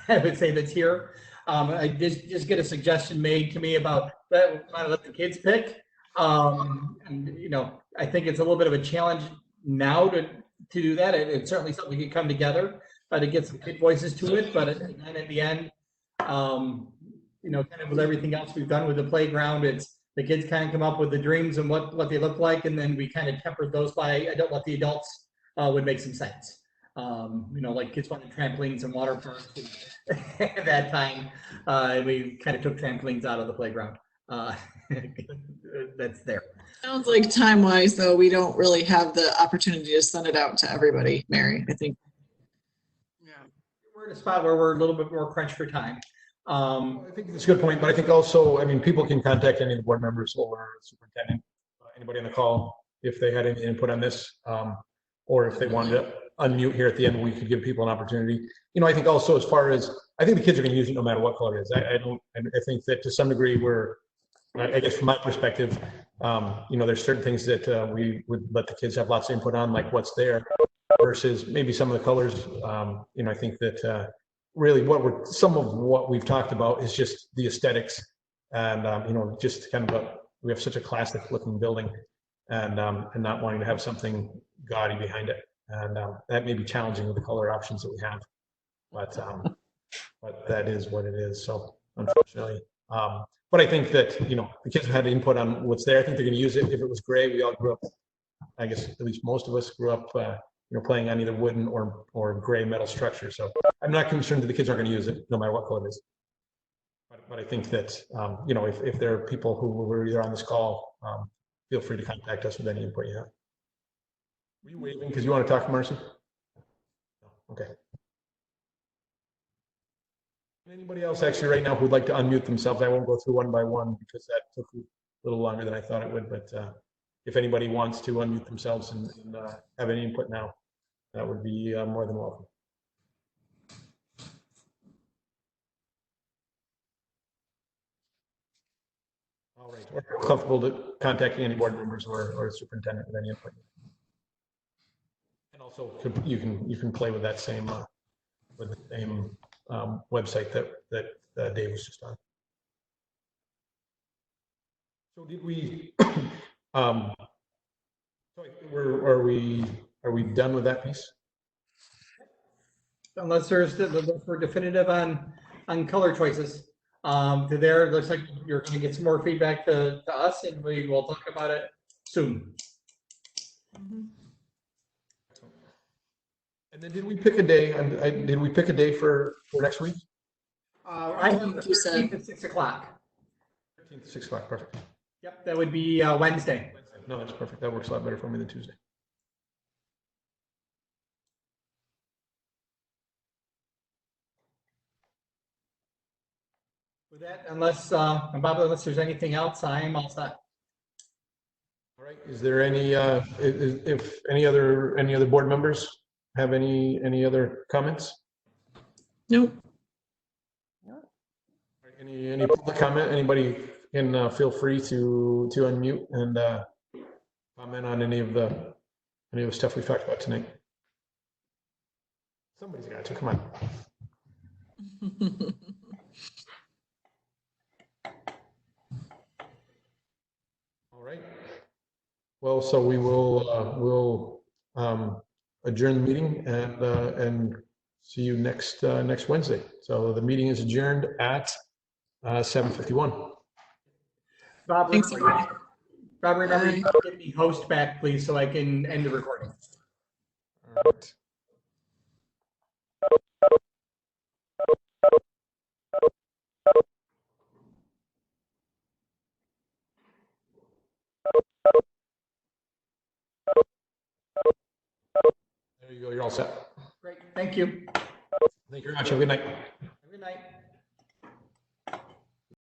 I would say that's here. I just get a suggestion made to me about that. I let the kids pick. And I think it's a little bit of a challenge now to do that. It's certainly something we could come together to get some kid voices to it. But at the end, kind of with everything else we've done with the playground, it's the kids kind of come up with the dreams and what they look like, and then we kind of tempered those by what the adults would make some sense. Like kids wanted trampolines and water parks at that time. We kind of took trampolines out of the playground. That's there. Sounds like time-wise, though, we don't really have the opportunity to send it out to everybody, Mary, I think. Yeah. We're in a spot where we're a little bit more crunched for time. I think it's a good point, but I think also, people can contact any of the board members or superintendent, anybody on the call, if they had any input on this, or if they wanted to unmute here at the end, we could give people an opportunity. I think also as far as, I think the kids are going to use it no matter what color it is. I think that to some degree I guess from my perspective, there's certain things that we would let the kids have lots of input on, like what's there, versus maybe some of the colors. I think that really some of what we've talked about is just the aesthetics and, just kind of we have such a classic looking building and not wanting to have something gaudy behind it. And that may be challenging with the color options that we have, but that is what it is. So unfortunately, but I think that, the kids have had input on what's there. I think they're going to use it. If it was gray, we all grew up, I guess at least most of us grew up, playing on either wooden or gray metal structure. So I'm not concerned that the kids aren't going to use it no matter what color it is. But I think that, if there are people who were either on this call, feel free to contact us with any input you have. Were you waving because you want to talk, Marcy? No. Okay. Anybody else actually right now who'd like to unmute themselves? I won't go through one by one because that took a little longer than I thought it would. But if anybody wants to unmute themselves and have any input now, that would be more than welcome. All right. We're comfortable to contacting any board members or superintendent with any input. And also, you can play with that same website that Dave was just on. So did we? Are we done with that piece? Unless we're definitive on color choices. It looks like you're going to get some more feedback to us, and we will talk about it soon. Mm-hmm. And then did we pick a day? Did we pick a day for next week? I have the 13th at 6 o'clock. 13th at 6 o'clock, perfect. Yep, that would be Wednesday. No, that's perfect. That works a lot better for me than Tuesday. With that, unless there's anything else, I am all set. All right. Is there any if any other board members have any other comments? Nope. Any public comment? Anybody can feel free to unmute and comment on any of the stuff we've talked about tonight. Somebody's got to. Come on. All right. Well, so we will adjourn the meeting and see you next Wednesday. So the meeting is adjourned at 7:51. Bob, Thanks, remember to get the host back, please, so I can end the recording. Perfect. There you go. You're all set. Great, thank you. Thank you very much. Have a good night. Good night.